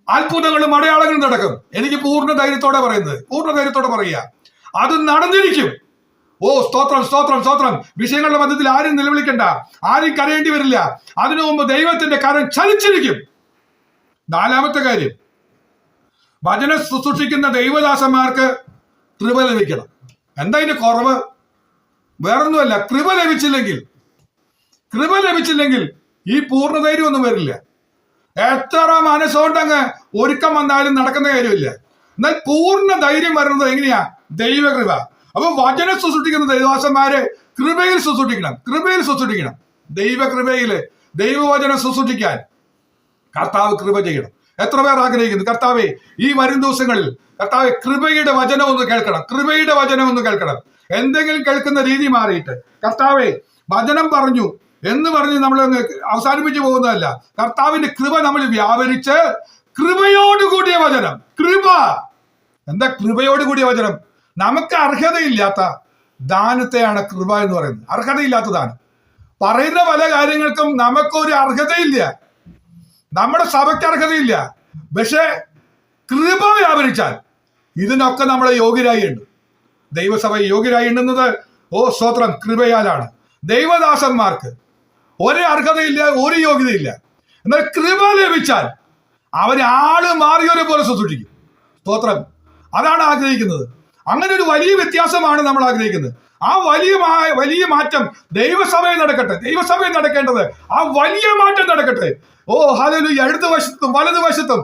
അത്ഭുതങ്ങളും അടയാളങ്ങളും നടക്കും. എനിക്ക് പൂർണ്ണ ധൈര്യത്തോടെ പറയുക. അത് നടന്നിരിക്കും. സ്തോത്രം. വിഷയങ്ങളുടെ മധ്യത്തിൽ ആരും നിലവിളിക്കണ്ട, ആരും കരയേണ്ടി വരില്ല. അതിനു മുമ്പ് ദൈവത്തിന്റെ കരം ചലിച്ചിരിക്കും. നാലാമത്തെ കാര്യം, വചനം ശുശ്രൂഷിക്കുന്ന ദൈവദാസന്മാർക്ക് കൃപ ലഭിക്കണം. എന്താ ഇതിന്റെ കുറവ്? വേറൊന്നുമല്ല, കൃപ ലഭിച്ചില്ലെങ്കിൽ ഈ പൂർണ്ണധൈര്യം ഒന്നും വരില്ല. എത്ര മനസ്സുകൊണ്ടങ്ങ് ഒരുക്കം വന്നാലും നടക്കുന്ന കാര്യമില്ല. എന്നാൽ പൂർണ്ണ ധൈര്യം വരുന്നത് എങ്ങനെയാ? ദൈവകൃപ. അപ്പൊ വചനം ശുശ്രൂഷിക്കുന്ന ദൈവദാസന്മാരെ കൃപയിൽ ശുശ്രൂഷിക്കണം. ദൈവകൃപയില് ദൈവവചനം ശുശ്രൂഷിക്കാൻ കർത്താവ് കൃപ ചെയ്യണം. എത്ര പേർ ആഗ്രഹിക്കുന്നു? കർത്താവെ, ഈ വരും ദിവസങ്ങളിൽ കർത്താവെ കൃപയുടെ വചനം ഒന്ന് കേൾക്കണം. എന്തെങ്കിലും കേൾക്കുന്ന രീതി മാറിയിട്ട് കർത്താവെ വചനം പറഞ്ഞു എന്ന് പറഞ്ഞ് നമ്മൾ അവസാനിപ്പിച്ചു പോകുന്നതല്ല. കർത്താവിന്റെ കൃപ നമ്മൾ വ്യാപരിച്ച് കൃപയോടുകൂടിയ വചനം. എന്താ കൃപയോടുകൂടിയ വചനം? നമുക്ക് അർഹതയില്ലാത്ത ദാനത്തെയാണ് കൃപ എന്ന് പറയുന്നത്. അർഹതയില്ലാത്ത ദാനം. പറയുന്ന പല കാര്യങ്ങൾക്കും നമുക്കൊരു അർഹതയില്ല, നമ്മുടെ സഭയ്ക്ക് അർഹതയില്ല. പക്ഷെ കൃപ വ്യാപരിച്ചാൽ ഇതിനൊക്കെ നമ്മളെ യോഗ്യരായിട്ടുണ്ട്. ദൈവസഭ യോഗ്യരായി എണ്ണുന്നത് സ്തോത്രം കൃപയാലാണ്. ദൈവദാസന്മാർക്ക് ഒരു അർഹതയില്ല, ഒരു യോഗ്യതയില്ല. എന്നാൽ കൃപ ലഭിച്ചാൽ അവരാള് മാറിയവരെ പോലെ ശുശ്രൂഷിക്കും. സ്തോത്രം. അതാണ് ആഗ്രഹിക്കുന്നത്. അങ്ങനെ ഒരു വലിയ വ്യത്യാസമാണ് നമ്മൾ ആഗ്രഹിക്കുന്നത്. ആ വലിയ മാറ്റം ദൈവസഭയിൽ നടക്കേണ്ടത് ആ വലിയ മാറ്റം നടക്കട്ടെ. ഹല്ലേലൂയ. ഇടതുവശത്തും വലതുവശത്തും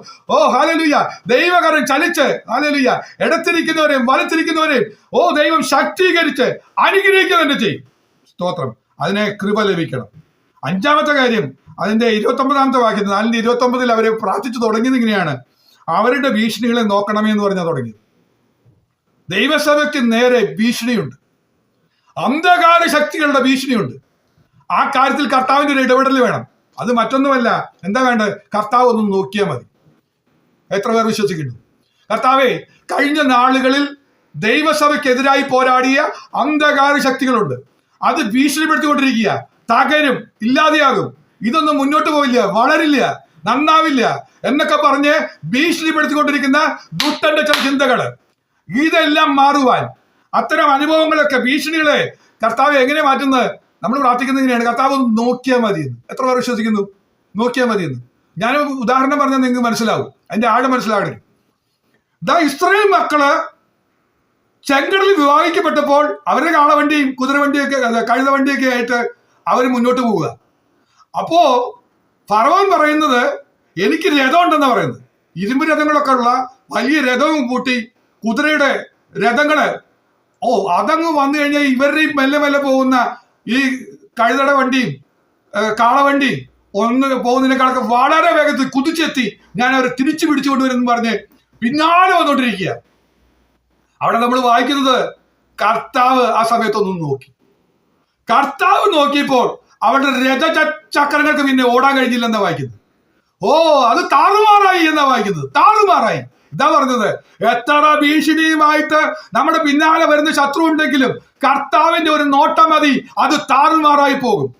ഹല്ലേലൂയ ദൈവകരം ചലിച്ച് ഹല്ലേലൂയ ഇടത്തിരിക്കുന്നവരെയും വലത്തിരിക്കുന്നവരെയും ദൈവം ശക്തീകരിച്ച് അനുഗ്രഹിക്കുക തന്നെ ചെയ്യും. സ്തോത്രം. അതിനെ കൃപ ലഭിക്കണം. അഞ്ചാമത്തെ കാര്യം, അതിന്റെ 29-ാമത്തെ വാക്യത്തിൽ 4:29 അവരെ പ്രാർത്ഥിച്ചു തുടങ്ങിയത് ഇങ്ങനെയാണ്: അവരുടെ ഭീഷണികളെ നോക്കണമേ എന്ന് പറഞ്ഞാൽ തുടങ്ങി. ദൈവസഭയ്ക്ക് നേരെ ഭീഷണിയുണ്ട്, അന്ധകാര ശക്തികളുടെ ഭീഷണിയുണ്ട്. ആ കാര്യത്തിൽ കർത്താവിന്റെ ഒരു ഇടപെടൽ വേണം. അത് മറ്റൊന്നുമല്ല, എന്താ വേണ്ടത്? കർത്താവ് ഒന്ന് നോക്കിയാൽ മതി. എത്ര പേർ വിശ്വസിക്കുന്നു? കർത്താവെ, കഴിഞ്ഞ നാളുകളിൽ ദൈവസഭയ്ക്കെതിരായി പോരാടിയ അന്ധകാര ശക്തികളുണ്ട്. അത് ഭീഷണിപ്പെടുത്തിക്കൊണ്ടിരിക്കുക. തകരും, ഇല്ലാതെയാകും, ഇതൊന്നും മുന്നോട്ട് പോവില്ല, വളരില്ല, നന്നാവില്ല എന്നൊക്കെ പറഞ്ഞ് ഭീഷണിപ്പെടുത്തിക്കൊണ്ടിരിക്കുന്ന ദുഷ്ടന്റെ ചില ചിന്തകള്, ഇതെല്ലാം മാറുവാൻ അത്തരം അനുഭവങ്ങളൊക്കെ, ഭീഷണികളെ കർത്താവ് എങ്ങനെ മാറ്റുന്നത്? നമ്മൾ പ്രാർത്ഥിക്കുന്നത് ഇങ്ങനെയാണ്: കർത്താവ് ഒന്ന് നോക്കിയാൽ മതിയെന്ന്. എത്ര പേർ വിശ്വസിക്കുന്നു? നോക്കിയാൽ മതിയെന്ന്. ഞാൻ ഉദാഹരണം പറഞ്ഞാൽ നിങ്ങൾക്ക് മനസ്സിലാവും, അതിന്റെ ആഴം മനസ്സിലാകണം. ഇസ്രായേൽ മക്കള് ചെങ്കടലിൽ വിവാഹിക്കപ്പെട്ടപ്പോൾ അവരുടെ കാളവണ്ടിയും കുതിരവണ്ടിയൊക്കെ കഴുതവണ്ടിയൊക്കെ ആയിട്ട് അവർ മുന്നോട്ട് പോവുക. അപ്പോ ഫറവോൻ പറയുന്നത്, എനിക്ക് രഥം ഉണ്ടെന്നാ പറയുന്നത്. ഇരുമ്പ് രഥങ്ങളൊക്കെ ഉള്ള വലിയ രഥവും കൂട്ടി കുതിരയുടെ രഥങ്ങള് അതങ്ങ് വന്നു കഴിഞ്ഞാൽ ഇവരുടെയും മെല്ലെ മെല്ലെ പോകുന്ന ഈ കഴുതയുടെ വണ്ടിയും കാളവണ്ടിയും ഒന്ന് പോകുന്നതിനേക്കാളൊക്കെ വളരെ വേഗത്തിൽ കുതിച്ചെത്തി ഞാൻ അവരെ തിരിച്ചു പിടിച്ചു കൊണ്ടുവരുമെന്ന് പറഞ്ഞ് പിന്നാലെ വന്നുകൊണ്ടിരിക്കുക. അവിടെ നമ്മൾ വായിക്കുന്നത്, കർത്താവ് ആ സമയത്തൊന്നും നോക്കി. കർത്താവ് നോക്കിയപ്പോൾ അവരുടെ രഥചക്രങ്ങൾക്ക് പിന്നെ ഓടാൻ കഴിഞ്ഞില്ലെന്നാ വായിക്കുന്നത്. അത് താറുമാറായി എന്നാ വായിക്കുന്നത്. താറുമാറായി. ഇതാ പറഞ്ഞത്, എത്ര ഭീഷണിയുമായിട്ട് നമ്മുടെ പിന്നാലെ വരുന്ന ശത്രു ഉണ്ടെങ്കിലും കർത്താവിന്റെ ഒരു നോട്ടം മതി, അത് താറുമാറായി പോകും.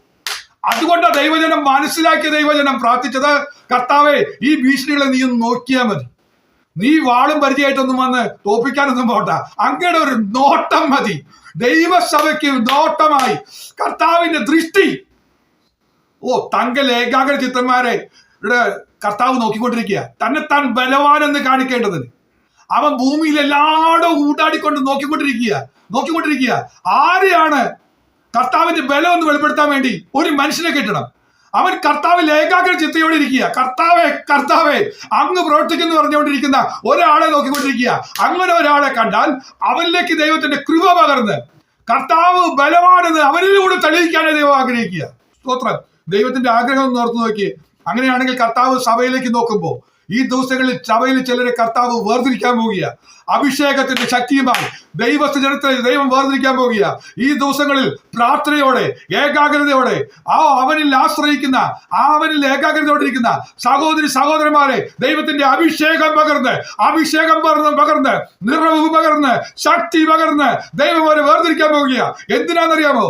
അതുകൊണ്ട് ദൈവജനം മനസ്സിലാക്കിയ ദൈവജനം പ്രാർത്ഥിച്ചത്, കർത്താവേ ഈ ഭീഷണികളെ നീ ഒന്ന് നോക്കിയാൽ മതി, നീ വാളും പരിചയമായിട്ടൊന്നും വന്ന് തോപ്പിക്കാനൊന്നും പോട്ട, അങ്ങയുടെ ഒരു നോട്ടം മതി. ദൈവസഭയ്ക്ക് നോട്ടമായി കർത്താവിന്റെ ദൃഷ്ടി. തങ്കൽ ഏകാഗ്ര ചിത്രന്മാരെ ഇവിടെ കർത്താവ് നോക്കിക്കൊണ്ടിരിക്കുക, തന്നെത്താൻ ബലവാനെന്ന് കാണിക്കേണ്ടതിന്. അവൻ ഭൂമിയിൽ എല്ലായിടവും ഊട്ടാടിക്കൊണ്ട് നോക്കിക്കൊണ്ടിരിക്കുക. ആരെയാണ് കർത്താവിന്റെ ബലം എന്ന് വെളിപ്പെടുത്താൻ വേണ്ടി ഒരു മനുഷ്യനെ കിട്ടണം. അവൻ കർത്താവിൽ ഏകാഗ്ര ചിത്തയോടെ ഇരിക്കുക. കർത്താവേ അങ്ങ് പ്രവർത്തിക്കുന്നു പറഞ്ഞുകൊണ്ടിരിക്കുന്ന ഒരാളെ നോക്കിക്കൊണ്ടിരിക്കുക. അങ്ങനെ ഒരാളെ കണ്ടാൽ അവനിലേക്ക് ദൈവത്തിന്റെ കൃപ പകർന്ന് കർത്താവ് ബലവാനെന്ന് അവനിലൂടെ തെളിയിക്കാനേ ദൈവം ആഗ്രഹിക്കുക. സ്തോത്രം. ദൈവത്തിന്റെ ആഗ്രഹം ഒന്ന് ഓർത്ത് നോക്കി. അങ്ങനെയാണെങ്കിൽ കർത്താവ് സഭയിലേക്ക് നോക്കുമ്പോൾ ഈ ദിവസങ്ങളിൽ സഭയിൽ ചിലരെ കർത്താവ് വേർതിരിക്കാൻ പോകുക. അഭിഷേകത്തിന്റെ ശക്തിയുമായി ദൈവജനത്തെ ദൈവം വേർതിരിക്കാൻ പോകുക. ഈ ദിവസങ്ങളിൽ പ്രാർത്ഥനയോടെ ഏകാഗ്രതയോടെ അവനിൽ ആശ്രയിക്കുന്ന അവനിൽ ഏകാഗ്രതയോടെ ഇരിക്കുന്ന സഹോദരന്മാരെ ദൈവത്തിന്റെ അഭിഷേകം പകർന്ന് നിറവ് പകർന്ന് ശക്തി പകർന്ന് ദൈവം അവരെ വേർതിരിക്കാൻ പോകുക. എന്തിനാണെന്നറിയാമോ?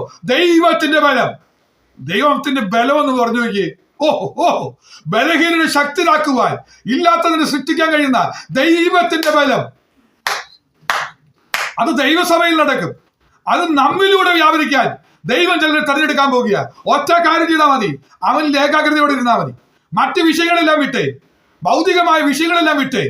ദൈവത്തിന്റെ ബലം എന്ന് പറഞ്ഞു നോക്കി. ബലഹീനനെ ശക്തരാക്കുവാൻ, ഇല്ലാത്തതിനെ സൃഷ്ടിക്കാൻ കഴിയുന്ന ദൈവത്തിന്റെ ബലം, അത് ദൈവസഭയിൽ നടക്കും. അത് നമ്മിലൂടെ വ്യാപരിക്കാൻ ദൈവം ചിലരെ തെരഞ്ഞെടുക്കാൻ പോകുക. ഒറ്റ കാര്യം ചെയ്താൽ മതി, അവനിൽ ഏകാഗ്രതയോടെ ഇരുന്നാൽ മതി. മറ്റ് വിഷയങ്ങളെല്ലാം വിട്ടേ, ഭൗതികമായ വിഷയങ്ങളെല്ലാം വിട്ടേ.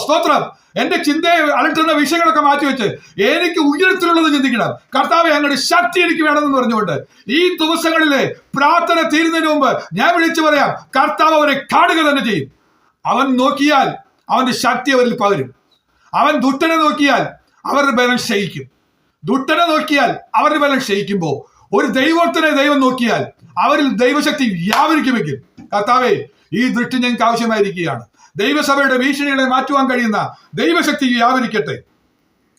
സ്തോത്രം. എന്റെ ചിന്തയെ അലട്ടുന്ന വിഷയങ്ങളൊക്കെ മാറ്റിവെച്ച് എനിക്ക് ഉയരത്തിലുള്ളത് ചിന്തിക്കണം. കർത്താവെ അങ്ങയുടെ ശക്തി എനിക്ക് വേണമെന്ന് പറഞ്ഞുകൊണ്ട് ഈ ദിവസങ്ങളിലെ പ്രാർത്ഥന തീരുന്നതിന് മുമ്പ് ഞാൻ വിളിച്ചു പറയാം, കർത്താവ് അവരെ കാണുക തന്നെ ചെയ്യും. അവൻ നോക്കിയാൽ അവന്റെ ശക്തി അവരിൽ പകരും. അവൻ ദുഷ്ടനെ നോക്കിയാൽ അവരുടെ ബലം ക്ഷയിക്കും. അവരുടെ ബലം ക്ഷയിക്കുമ്പോൾ ഒരു ദൈവത്തിനെ ദൈവം നോക്കിയാൽ അവരിൽ ദൈവശക്തി വ്യാപരിക്കുമെങ്കിൽ, കർത്താവെ ഈ ദൃഷ്ടി ഞങ്ങൾക്ക് ആവശ്യമായിരിക്കുകയാണ്. ദൈവസഭയുടെ ഭീഷണികളെ മാറ്റുവാൻ കഴിയുന്ന ദൈവശക്തി വ്യാപരിക്കട്ടെ.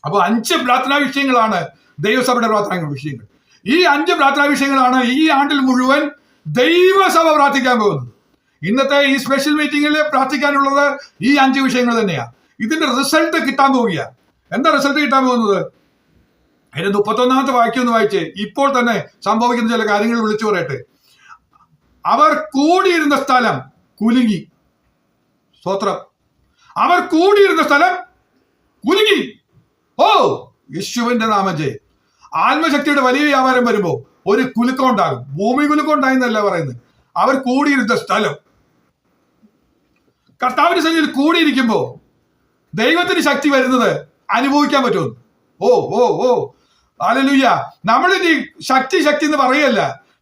അപ്പോൾ 5 പ്രാർത്ഥനാ വിഷയങ്ങളാണ് ദൈവസഭയുടെ പ്രാർത്ഥനാ വിഷയങ്ങൾ. ഈ 5 പ്രാർത്ഥനാ വിഷയങ്ങളാണ് ഈ ആണ്ടിൽ മുഴുവൻ ദൈവസഭ പ്രാർത്ഥിക്കാൻ പോകുന്നത്. ഇന്നത്തെ ഈ സ്പെഷ്യൽ മീറ്റിംഗിൽ പ്രാർത്ഥിക്കാനുള്ളത് ഈ 5 വിഷയങ്ങൾ തന്നെയാണ്. ഇതിന്റെ റിസൾട്ട് കിട്ടാൻ പോവുക. എന്താ റിസൾട്ട് കിട്ടാൻ പോകുന്നത്? അതിന്റെ 31ാമത്തെ വാക്യം ഒന്ന് വായിച്ചേ. ഇപ്പോൾ തന്നെ സംഭവിക്കുന്ന ചില കാര്യങ്ങൾ വിളിച്ചു പറയട്ടെ. അവർ കൂടിയിരുന്ന സ്ഥലം കുലുങ്ങി. സ്തോത്രം. അവർ കൂടിയിരുന്ന സ്ഥലം കുലുങ്ങി. യേശുവിന്റെ നാമം ജയ്. ആത്മശക്തിയുടെ വലിയ വ്യാപാരം വരുമ്പോ ഒരു കുലുക്കം ഉണ്ടാകും. ഭൂമി കുലുക്കം ഉണ്ടായെന്നല്ല പറയുന്നത്, അവർ കൂടിയിരുന്ന സ്ഥലം. കർത്താവിന്റെ സന്നിധിയിൽ കൂടിയിരിക്കുമ്പോ ദൈവത്തിന് ശക്തി വരുന്നത് അനുഭവിക്കാൻ പറ്റുമെന്ന്. ഹല്ലേലൂയ. നമ്മളിനി ശക്തി എന്ന് പറയല്ല,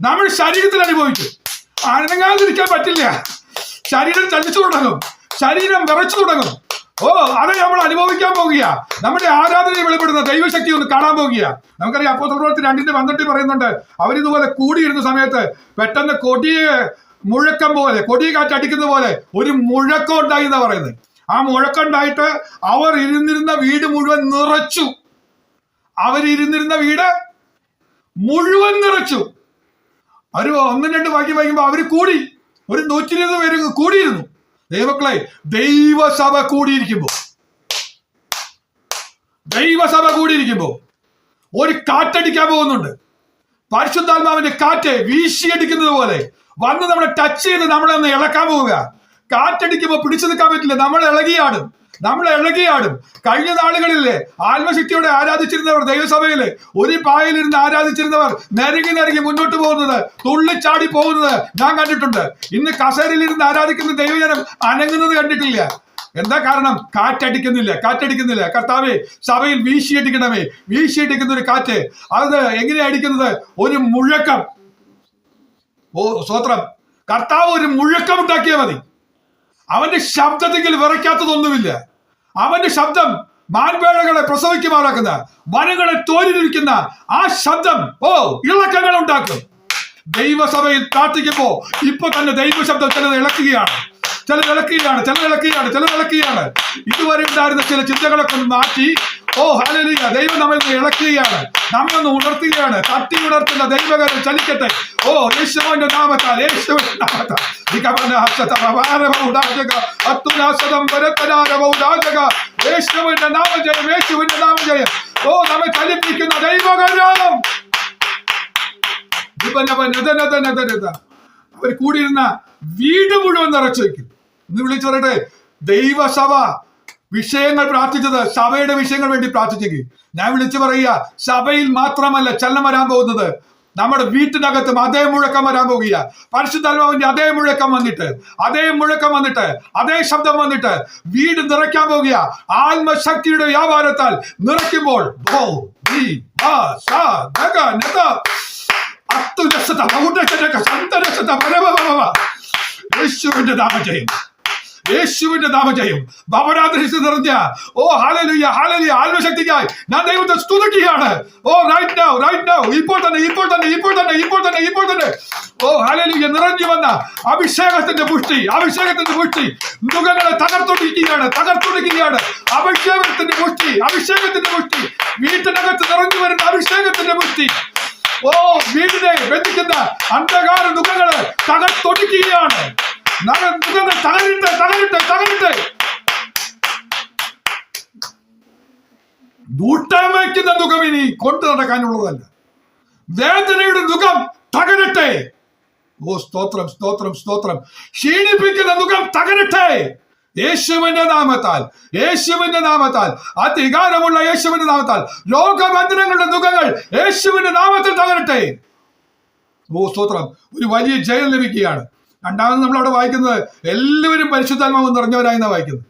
നമ്മൾ ശരീരത്തിൽ അനുഭവിക്കും. അനങ്ങാതിരിക്കാൻ പറ്റില്ല. ശരീരം ചലിച്ചു തുടങ്ങും, ശരീരം വിറച്ചു തുടങ്ങും. അത് നമ്മൾ അനുഭവിക്കാൻ പോകുക. നമ്മുടെ ആരാധനയെ വെളിപ്പെടുന്ന ദൈവശക്തി ഒന്ന് കാണാൻ പോകുക. നമുക്കറിയാം, അപ്പോസ്തലപ്രവൃത്തി 2:12 പറയുന്നുണ്ട്, അവരിതുപോലെ കൂടിയിരുന്ന സമയത്ത് പെട്ടെന്ന് കൊടിയ മുഴക്കം പോലെ, കൊടിയ കാറ്റടിക്കുന്ന പോലെ ഒരു മുഴക്കം ഉണ്ടായി എന്നാ പറയുന്നത്. ആ മുഴക്കം ഉണ്ടായിട്ട് അവർ ഇരുന്നിരുന്ന വീട് മുഴുവൻ നിറച്ചു. ഒരു 1-2 വാക്യം വായിക്കുമ്പോൾ അവര് കൂടി, ഒരു 120 പേര് കൂടിയിരുന്നു. ദൈവമക്കളെ, ദൈവസഭ കൂടിയിരിക്കുമ്പോ ഒരു കാറ്റടിക്കാൻ പോകുന്നുണ്ട്. പരിശുദ്ധാത്മാവിന്റെ കാറ്റ് വീശിയടിക്കുന്നത് പോലെ വന്ന് നമ്മളെ ടച്ച് ചെയ്ത് നമ്മളെ ഒന്ന് ഇളക്കാൻ പോവുക. കാറ്റടിക്കുമ്പോൾ പിടിച്ചു നിൽക്കാൻ പറ്റില്ല, നമ്മൾ ഇളകിയാടും. കഴിഞ്ഞ നാളുകളിലെ ആത്മശക്തിയോടെ ആരാധിച്ചിരുന്നവർ, ദൈവസഭയില് ഒരു പായലിരുന്ന് ആരാധിച്ചിരുന്നവർ നരങ്ങി മുന്നോട്ട് പോകുന്നത്, തുള്ളിച്ചാടി പോകുന്നത് ഞാൻ കണ്ടിട്ടുണ്ട്. ഇന്ന് കസേരയിലിരുന്ന് ആരാധിക്കുന്ന ദൈവജനം അനങ്ങുന്നത് കണ്ടിട്ടില്ല. എന്താ കാരണം? കാറ്റടിക്കുന്നില്ല. കർത്താവേ, സഭയിൽ വീശിയടിക്കുന്ന ഒരു കാറ്റ്. അത് എങ്ങനെയാ അടിക്കുന്നത്? ഒരു മുഴക്കം. സ്തോത്രം. കർത്താവ് ഒരു മുഴക്കം ഉണ്ടാക്കിയാൽ മതി. അവന്റെ ശബ്ദത്തിൽ വിറയ്ക്കാത്തതൊന്നുമില്ല. അവന്റെ ശബ്ദം മാൻപേടകളെ പ്രസവിക്കുമാറാക്കുന്ന, വനങ്ങളെ തോലിരിക്കുന്ന ആ ശബ്ദം ഇളക്കങ്ങൾ ഉണ്ടാക്കും. ദൈവസഭയിൽ പ്രാർത്ഥിക്കുമ്പോ ഇപ്പൊ തന്നെ ദൈവശബ്ദം ചിലത് ഇളക്കുകയാണ്. ഇതുവരെ ഉണ്ടായിരുന്ന ചില ചിന്തകളൊക്കെ ഒന്ന് മാറ്റി ഓ ഹല്ലേലൂയ. ദൈവം നമ്മെ ഇളക്കുകയാണ്, നമ്മെ ഒന്ന് ഉണർത്തുകയാണ്. തട്ടി ഉണർത്തുന്ന ദൈവകരം ചലിക്കട്ടെ. ഓ യേശുവിന്റെ നാമത്താൽ, യേശുവിന്റെ നാമത്താൽ. യേശുവിന്റെ നാമജയം, യേശുവിന്റെ നാമജയം. ഓ നമ്മെ ചലിപ്പിക്കുന്ന ദൈവകരം. അവർ കൂടിയിരുന്ന വീട് മുഴുവൻ നിറച്ചു വയ്ക്കും. ഇന്ന് വിളിച്ചു പറയട്ടെ, ദൈവസഭ വിഷയങ്ങൾ പ്രാർത്ഥിച്ചത് സഭയുടെ വിഷയങ്ങൾ വേണ്ടി പ്രാർത്ഥിച്ചെങ്കിൽ ഞാൻ വിളിച്ചു പറയുക, സഭയിൽ മാത്രമല്ല ചലനം വരാൻ പോകുന്നത്, നമ്മുടെ വീട്ടിനകത്തും അതേ മുഴക്കം വരാൻ പോകുക. പരിശുദ്ധാത്മാവിന്റെ അതേ മുഴക്കം വന്നിട്ട് അതേ ശബ്ദം വന്നിട്ട് വീട് നിറയ്ക്കാൻ പോകുക. ആത്മശക്തിയുടെ വ്യാപാരത്താൽ നിറയ്ക്കുമ്പോൾ യേശുവിന്റെ നാമജയം, യേശുവിന്റെ നാമജയം. ഭവനാന്തരീക്ഷം നിറഞ്ഞ ഓ ഹല്ലേലൂയ ഹല്ലേലൂയ ആത്മശക്തിക്കായി ഞാൻ ദൈവത്തെ സ്തുതിക്കുകയാണ്. ഓ റൈറ്റ് നൗ ഇപ്പോൾ തന്നെ ഓ ഹല്ലേലൂയ വീഞ്ഞു വന്ന അഭിഷേകത്തിന്റെ പുഷ്ടി, മൃഗങ്ങളെ തകർത്തൊടിക്കുകയാണ്. അഭിഷേകത്തിന്റെ പുഷ്ടി വീട്ടിനകത്ത് നിറഞ്ഞു വരുന്ന അഭിഷേകത്തിന്റെ പുഷ്ടി. ഓ വീടിനെ ബന്ധിക്കുന്ന അന്ധകാര മുഖങ്ങളെ തകർത്തൊടിക്കുകയാണ്. തകരട്ടെ. ദൂട്ടാൻ വയ്ക്കുന്ന മുഖം ഇനി കൊണ്ടു നടക്കാനുള്ളതല്ല. വേദനയുടെ മുഖം തകരട്ടെ. ഓ സ്തോത്രം. ക്ഷീണിപ്പിക്കുന്ന മുഖം തകരട്ടെ. യേശുവിന്റെ നാമത്താൽ, അധികാരമുള്ള യേശുവിന്റെ നാമത്താൽ രോഗബന്ധനങ്ങളുടെ മുഖങ്ങൾ യേശുവിന്റെ നാമത്തിൽ തകരട്ടെ. ഓ സ്തോത്രം. ഒരു വലിയ ജയം ലഭിക്കുകയാണ്. രണ്ടാമത് നമ്മൾ അവിടെ വായിക്കുന്നത് എല്ലാവരും പരിശുദ്ധാത്മാവ് നിറഞ്ഞവരായെന്നാണ് വായിക്കുന്നത്.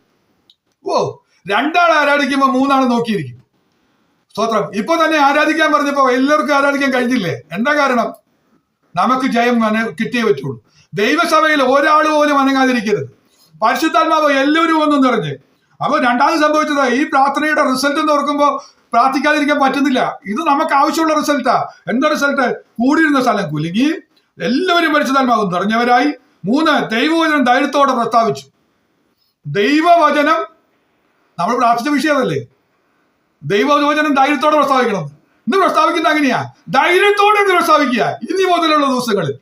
ഓ രണ്ടാളെ ആരാധിക്കുമ്പോൾ മൂന്നാളെ നോക്കിയിരിക്കും. സ്തോത്രം. ഇപ്പൊ തന്നെ ആരാധിക്കാൻ പറഞ്ഞപ്പോ എല്ലാവർക്കും ആരാധിക്കാൻ കഴിഞ്ഞില്ലേ? എന്താ കാരണം? നമുക്ക് ജയം കിട്ടിയേ പറ്റുള്ളൂ. ദൈവസഭയിൽ ഒരാൾ പോലും അനങ്ങാതിരിക്കരുത്. പരിശുദ്ധാത്മാവ് എല്ലാവരും ഒന്നും നിറഞ്ഞ്. അപ്പൊ രണ്ടാമത് സംഭവിച്ചത്, ഈ പ്രാർത്ഥനയുടെ റിസൾട്ട് എന്ന് ഓർക്കുമ്പോൾ പ്രാർത്ഥിക്കാതിരിക്കാൻ പറ്റുന്നില്ല. ഇത് നമുക്ക് ആവശ്യമുള്ള റിസൾട്ടാ. എന്താ റിസൾട്ട്? കൂടിയിരുന്ന സ്ഥലം കുലുങ്ങി, എല്ലാവരും പരിശുദ്ധാത്മാവ് നിറഞ്ഞവരായി. 3, ദൈവവചനം ധൈര്യത്തോടെ പ്രസ്താവിച്ചു. ദൈവവചനം നമ്മൾ പ്രാർത്ഥിച്ച വിഷയമല്ലേ? ദൈവവചനം ധൈര്യത്തോടെ പ്രസ്താവിക്കണം. ഇന്ന് പ്രസ്താവിക്കുന്ന അങ്ങനെയാ, ധൈര്യത്തോടെ പ്രസ്താവിക്കുക. ഇനി മുതലുള്ള ദിവസങ്ങളിൽ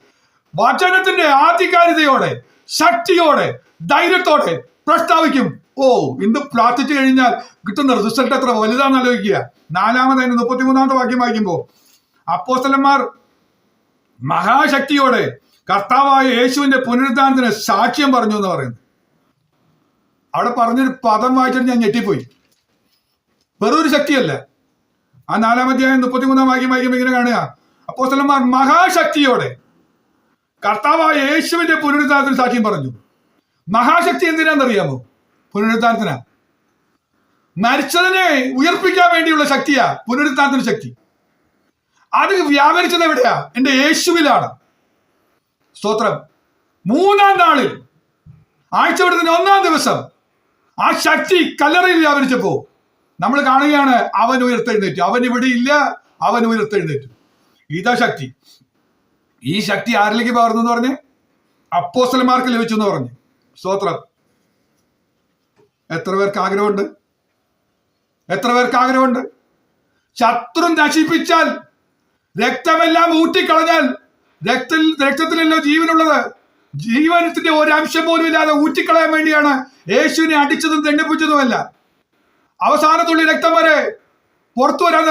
വചനത്തിന്റെ ആധികാരികതയോടെ, ശക്തിയോടെ, ധൈര്യത്തോടെ പ്രസ്താവിക്കും. ഓ ഇന്ന് പ്രാർത്ഥിച്ചു കഴിഞ്ഞാൽ കിട്ടുന്ന റിസൾട്ട് എത്ര വലുതാണെന്ന് ആലോചിക്കുക. 4-ാമത് 33-ാമത്തെ വാക്യം വായിക്കുമ്പോൾ അപ്പോസ്തലന്മാർ മഹാശക്തിയോടെ കർത്താവായ യേശുവിന്റെ പുനരുദ്ധാനത്തിന് സാക്ഷ്യം പറഞ്ഞു എന്ന് പറയുന്നത്. അവിടെ പറഞ്ഞൊരു പദം വായിച്ചിട്ട് ഞാൻ ഞെട്ടിപ്പോയി. വെറൊരു ശക്തിയല്ല. ആ 4-ാം അധ്യായം 33-ാം വാക്യം വായിക്കുമ്പോൾ ഇങ്ങനെ കാണുക, അപ്പോസ്തലന്മാർ മഹാശക്തിയോടെ കർത്താവായ യേശുവിന്റെ പുനരുദ്ധാനത്തിന് സാക്ഷ്യം പറഞ്ഞു. മഹാശക്തി എന്തിനാണെന്നറിയാമോ? പുനരുദ്ധാനത്തിനാ. മരിച്ചതിനെ ഉയർപ്പിക്കാൻ വേണ്ടിയുള്ള ശക്തിയാ പുനരുദ്ധാനത്തിന്റെ ശക്തി. അത് വ്യാപരിച്ചത് എവിടെയാ? എന്റെ യേശുവിലാണ്. സ്തോത്രം. 3-ാം നാളിൽ, ആഴ്ചവട്ടത്തിന്റെ 1-ാം ദിവസം ആ ശക്തി കല്ലറയിൽ വ്യാപരിച്ചപ്പോ നമ്മൾ കാണുകയാണ്, അവൻ ഉയർത്തെഴുന്നേറ്റു. അവൻ ഇവിടെ ഇല്ല, അവൻ ഉയർത്തെഴുന്നേറ്റു. ഇതാ ശക്തി. ഈ ശക്തി ആരിലേക്ക് പകർന്നു എന്ന് പറഞ്ഞ്? അപ്പോസ്തലന്മാർക്ക് ലഭിച്ചു എന്ന് പറഞ്ഞു. സ്തോത്രം. എത്ര പേർക്ക് ആഗ്രഹമുണ്ട്? ശത്രു നശിപ്പിച്ചാൽ, രക്തമെല്ലാം ഊറ്റിക്കളഞ്ഞാൽ, രക്തത്തിലല്ലോ ജീവനുള്ളത്. ജീവനത്തിന്റെ ഒരംശം പോലും ഇല്ലാതെ ഊറ്റിക്കളയാൻ വേണ്ടിയാണ് യേശുവിനെ അടിച്ചതും ദണ്ഡിപ്പിച്ചതുമല്ല. അവസാനത്തുള്ളി രക്തം വരെ പുറത്തു വരാൻ,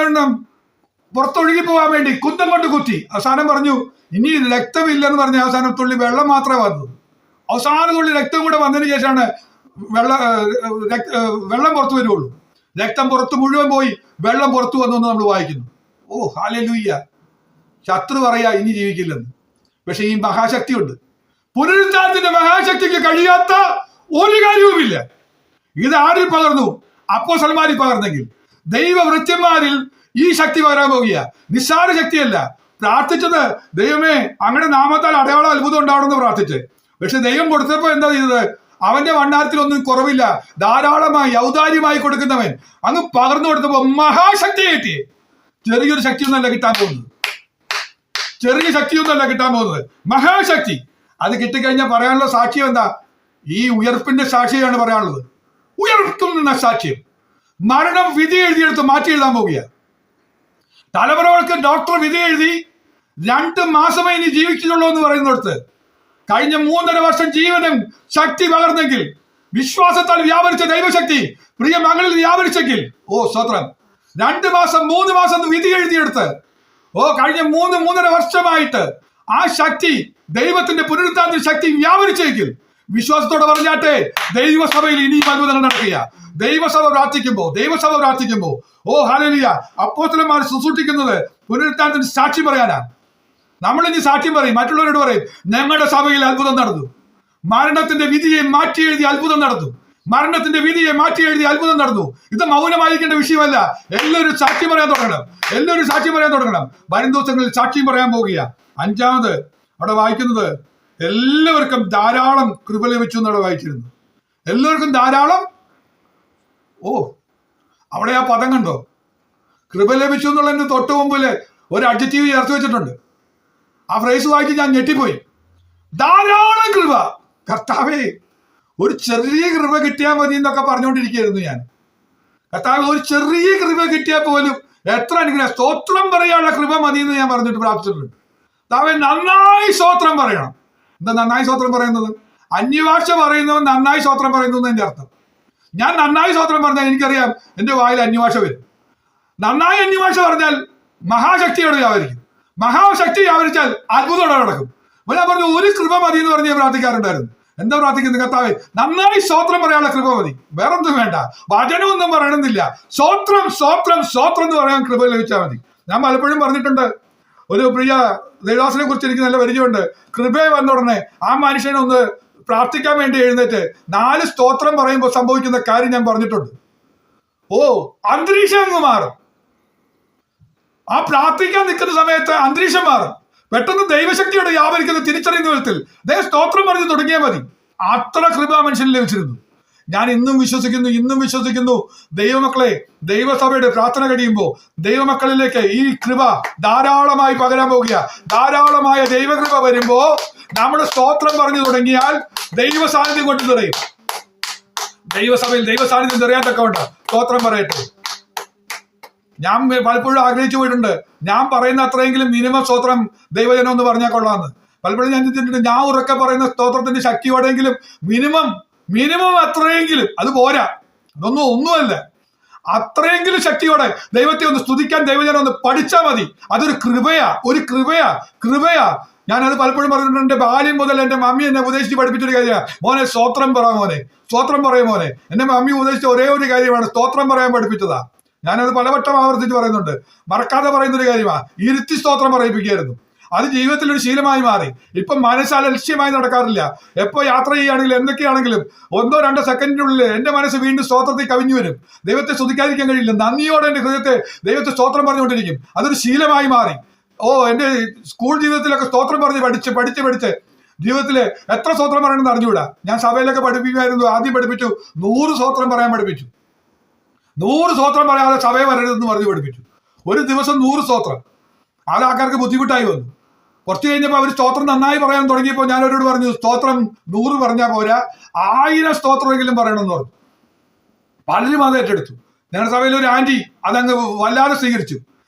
പുറത്തൊഴുകി പോകാൻ വേണ്ടി കുന്തം കൊണ്ട് കുത്തി. അവസാനം പറഞ്ഞു, ഇനി രക്തമില്ലെന്ന് പറഞ്ഞ അവസാനം തുള്ളി വെള്ളം മാത്രമേ വന്നത്. അവസാനത്തുള്ളി രക്തം കൂടെ വന്നതിന് ശേഷമാണ് വെള്ളം പുറത്തു വരുള്ളൂ. രക്തം പുറത്ത് മുഴുവൻ പോയി വെള്ളം പുറത്തു വന്നു എന്ന് നമ്മൾ വായിക്കുന്നു. ഓ ഹല്ലേലൂയ. ശത്രു പറയാ ഇനി ജീവിക്കില്ലെന്ന്. പക്ഷെ ഈ മഹാശക്തിയുണ്ട്. പുനരുദ്ധാനത്തിന്റെ മഹാശക്തിക്ക് കഴിയാത്ത ഒരു കാര്യവുമില്ല. ഇത് ആരിൽ പകർന്നു? അപ്പോസ്തലന്മാരിൽ പകർന്നെങ്കിൽ ദൈവവൃത്യന്മാരിൽ ഈ ശക്തി പകരാൻ പോകുക. നിസ്സാര ശക്തിയല്ല. പ്രാർത്ഥിച്ചത്, ദൈവമേ അങ്ങയുടെ നാമത്താൽ അടയാളം അത്ഭുതം ഉണ്ടാവണമെന്ന് പ്രാർത്ഥിച്ച്. പക്ഷെ ദൈവം കൊടുത്തപ്പോ എന്താ ചെയ്തത്? അവന്റെ ഭണ്ഡാരത്തിലൊന്നും കുറവില്ല. ധാരാളമായി ഔദാര്യമായി കൊടുക്കുന്നവൻ അങ്ങ് പകർന്നു കൊടുത്തപ്പോ മഹാശക്തി കിട്ടി. ചെറിയൊരു ശക്തിയൊന്നല്ല കിട്ടാൻ പോകുന്നത്, മഹാശക്തി. അത് കിട്ടിക്കഴിഞ്ഞാൽ പറയാനുള്ള സാക്ഷ്യം എന്താ? ഈ ഉയർപ്പിന്റെ സാക്ഷിയാണ് പറയാനുള്ളത്. ഉയർത്തുന്ന സാക്ഷ്യം. മരണം വിധി എഴുതിയെടുത്ത് മാറ്റി എഴുതാൻ പോകുക. തലമുറകൾക്ക് ഡോക്ടർ വിധി എഴുതി 2 മാസമേ ഇനി ജീവിക്കുന്നുള്ളൂ എന്ന് പറയുന്നിടത്ത് കഴിഞ്ഞ 3.5 വർഷം ജീവനും ശക്തി പകർന്നെങ്കിൽ, വിശ്വാസത്താൽ വ്യാപരിച്ച ദൈവശക്തി പ്രിയ മകളിൽ വ്യാപരിച്ചെങ്കിൽ, സ്തോത്രം, 2 മാസം 3 മാസം വിധി എഴുതിയെടുത്ത് കഴിഞ്ഞ 3.5 വർഷമായിട്ട് ആ ശക്തി, ദൈവത്തിന്റെ പുനരുത്ഥാനത്തിന്റെ ശക്തി വ്യാപരിച്ചെങ്കിൽ, വിശ്വാസത്തോടെ പറഞ്ഞാട്ടെ, ദൈവസഭയിൽ ഇനിയും അത്ഭുതങ്ങൾ നടക്കുക. ദൈവസഭ പ്രാർത്ഥിക്കുമ്പോ ഹല്ലേലൂയ, അപ്പോസ്തലന്മാർ ശുശ്രൂഷിക്കുന്നത് പുനരുത്ഥാനത്തിന് സാക്ഷി പറയാനാ. നമ്മളിനി സാക്ഷ്യം പറയും, മറ്റുള്ളവരോട് പറയും, ഞങ്ങളുടെ സഭയിൽ അത്ഭുതം നടന്നു, മരണത്തിന്റെ വിധിയെ മാറ്റി എഴുതി അത്ഭുതം നടന്നു, മരണത്തിന്റെ വിധിയെ മാറ്റി എഴുതി അത്ഭുതം നടന്നു. ഇത് മൗനമായിരിക്കേണ്ട വിഷയമല്ല. എല്ലാവരും സാക്ഷ്യം പറയാൻ തുടങ്ങണം. വരും ദിവസങ്ങളിൽ സാക്ഷ്യം പറയാൻ പോകുക. 5ാമത് അവിടെ വായിക്കുന്നത്, എല്ലാവർക്കും ധാരാളം കൃപ ലഭിച്ചു എന്നവിടെ വായിച്ചിരുന്നു. എല്ലാവർക്കും ധാരാളം. അവിടെ ആ പദം കണ്ടോ? കൃപ ലഭിച്ചു എന്നുള്ളതിന്റെ തൊട്ട് മുമ്പില് ഒരു അഡ്ജക്റ്റീവ് ചേർത്ത് വെച്ചിട്ടുണ്ട്. ആ ഫ്രേസ് വായിച്ച് ഞാൻ ഞെട്ടിപ്പോയി. ധാരാളം കൃപ. കർത്താവേ, ഒരു ചെറിയ കൃപ കിട്ടിയാൽ മതി എന്നൊക്കെ പറഞ്ഞുകൊണ്ടിരിക്കുകയായിരുന്നു ഞാൻ. കർത്താവ്, ഒരു ചെറിയ കൃപ കിട്ടിയാൽ പോലും എത്ര അനുഗ്രഹം. സ്തോത്രം പറയാനുള്ള കൃപ മതി എന്ന് ഞാൻ പറഞ്ഞിട്ട് പ്രാർത്ഥിച്ചിട്ടുണ്ട്. കർത്താവേ, നന്നായി സ്തോത്രം പറയണം. എന്താ നന്നായി സ്തോത്രം പറയുന്നത്? അന്യഭാഷ പറയുന്നവൻ നന്നായി സ്തോത്രം പറയുന്നു എന്റെ അർത്ഥം. ഞാൻ നന്നായി സ്തോത്രം പറഞ്ഞാൽ എനിക്കറിയാം എന്റെ വായിൽ അന്യഭാഷ വരും. നന്നായി അന്യഭാഷ പറഞ്ഞാൽ മഹാശക്തിയോട് വ്യാപരിക്കും. മഹാശക്തി വ്യാപരിച്ചാൽ അത്ഭുതം നടക്കും. ഞാൻ പറഞ്ഞു, ഒരു കൃപ മതി എന്ന് പറഞ്ഞ് പ്രാർത്ഥിക്കാറുണ്ടായിരുന്നു. എന്താ പ്രാർത്ഥിക്കുന്നത്? കർത്താവേ, നന്നായി സ്തോത്രം പറയാനുള്ള കൃപ മതി, വേറൊന്നും വേണ്ട, വചനമൊന്നും പറയണമെന്നില്ല, സ്തോത്രം എന്ന് പറയാൻ കൃപ ലഭിച്ചാൽ മതി. ഞാൻ പലപ്പോഴും പറഞ്ഞിട്ടുണ്ട്, ഒരു പ്രിയ ദേവദാസിനെ കുറിച്ച് എനിക്ക് നല്ല പരിചയമുണ്ട്. കൃപ വന്ന ഉടനെ ആ മനുഷ്യനൊന്ന് പ്രാർത്ഥിക്കാൻ വേണ്ടി എഴുന്നേറ്റ് 4 സ്തോത്രം പറയുമ്പോൾ സംഭവിക്കുന്ന കാര്യം ഞാൻ പറഞ്ഞിട്ടുണ്ട്. അന്തരീക്ഷം അങ്ങ് മാറും. ആ പ്രാർത്ഥിക്കാൻ നിൽക്കുന്ന സമയത്ത് അന്തരീക്ഷം മാറും. പെട്ടെന്ന് ദൈവശക്തിയോട് വ്യാപരിക്കുന്ന തിരിച്ചറിയുന്ന വിധത്തിൽ സ്തോത്രം പറഞ്ഞു തുടങ്ങിയാൽ മതി. അത്ര കൃപ മനുഷ്യന് ലഭിച്ചിരുന്നു. ഞാൻ ഇന്നും വിശ്വസിക്കുന്നു ദൈവമക്കളെ, ദൈവസഭയുടെ പ്രാർത്ഥന കഴിയുമ്പോൾ ദൈവമക്കളിലേക്ക് ഈ കൃപ ധാരാളമായി പകരാൻ പോകുക. ധാരാളമായ ദൈവകൃപ വരുമ്പോ നമ്മൾ സ്തോത്രം പറഞ്ഞു തുടങ്ങിയാൽ ദൈവ സാന്നിധ്യം കൊണ്ട് നിറയും. ദൈവസഭയിൽ ദൈവ സാന്നിധ്യം നിറയാത്തക്കവണ്ണം സ്തോത്രം പറയട്ടെ. ഞാൻ പലപ്പോഴും ആഗ്രഹിച്ചു പോയിട്ടുണ്ട്, ഞാൻ പറയുന്ന അത്രയെങ്കിലും മിനിമം സ്തോത്രം ദൈവജനം എന്ന് പറഞ്ഞാൽ കൊള്ളാമെന്ന്. പലപ്പോഴും ഞാൻ ചിന്തിച്ചിട്ടുണ്ട്, ഞാൻ ഉറക്കെ പറയുന്ന സ്തോത്രത്തിന്റെ ശക്തിയോടെങ്കിലും മിനിമം അത്രയെങ്കിലും, അത് പോരാ, ഒന്നുമല്ല, അത്രയെങ്കിലും ശക്തിയോടെ ദൈവത്തെ ഒന്ന് സ്തുതിക്കാൻ ദൈവജനം ഒന്ന് പഠിച്ചാൽ മതി. അതൊരു കൃപയാ. ഞാനത് പലപ്പോഴും പറഞ്ഞിട്ടുണ്ട്. എന്റെ ബാല്യം മുതൽ എന്റെ മമ്മി എന്നെ ഉപദേശിച്ച് പഠിപ്പിച്ചൊരു കാര്യമാണ്, മോനെ സ്തോത്രം പറയും മോനെ. എന്റെ മമ്മി ഉപദേശിച്ച ഒരേ ഒരു കാര്യമാണ് സ്തോത്രം പറയാൻ പഠിപ്പിച്ചതാ. ഞാനത് പലവട്ടം ആവർത്തിച്ച് പറയുന്നുണ്ട്, മറക്കാതെ പറയുന്നൊരു കാര്യമാണ്. ഇരുത്തി സ്തോത്രം പറയിപ്പിക്കുകയായിരുന്നു. അത് ജീവിതത്തിൽ ഒരു ശീലമായി മാറി. ഇപ്പം മനസ്സലക്ഷ്യമായി നടക്കാറില്ല. എപ്പോൾ യാത്ര ചെയ്യുകയാണെങ്കിലും എന്തൊക്കെയാണെങ്കിലും 1-2 സെക്കൻഡിനുള്ളിൽ എന്റെ മനസ്സ് വീണ്ടും സ്തോത്രത്തിൽ കവിഞ്ഞു വരും. ദൈവത്തെ സ്തുതിക്കാതിരിക്കാൻ കഴിയില്ല. നന്ദിയോടെ എന്റെ ഹൃദയത്തെ ദൈവത്തെ സ്തോത്രം പറഞ്ഞുകൊണ്ടിരിക്കും. അതൊരു ശീലമായി മാറി. എന്റെ സ്കൂൾ ജീവിതത്തിലൊക്കെ സ്തോത്രം പറഞ്ഞ് പഠിച്ച് ജീവിതത്തില് എത്ര സ്തോത്രം പറയണമെന്ന് അറിഞ്ഞുകൂടാ. ഞാൻ സഭയിലൊക്കെ പഠിപ്പിക്കുമായിരുന്നു. ആദ്യം പഠിപ്പിച്ചു 100 സ്തോത്രം പറയാൻ പഠിപ്പിച്ചു. 100 സ്തോത്രം പറയാതെ സഭയെ വരരുതെന്ന് പറഞ്ഞു പഠിപ്പിച്ചു. ഒരു ദിവസം 100 സ്തോത്രം. അത് ആൾക്കാർക്ക് ബുദ്ധിമുട്ടായി വന്നു. കുറച്ച് കഴിഞ്ഞപ്പോൾ അവർ സ്തോത്രം നന്നായി പറയാൻ തുടങ്ങിയപ്പോൾ ഞാൻ അവരോട് പറഞ്ഞു, സ്തോത്രം 100 പറഞ്ഞാൽ പോരാ, 1000 സ്തോത്രമെങ്കിലും പറയണമെന്ന് പറഞ്ഞു. പലരും അത് ഏറ്റെടുത്തു. ഞങ്ങളുടെ സഭയിൽ ഒരു ആന്റി അതങ്ങ് വല്ലാതെ സ്വീകരിച്ചു.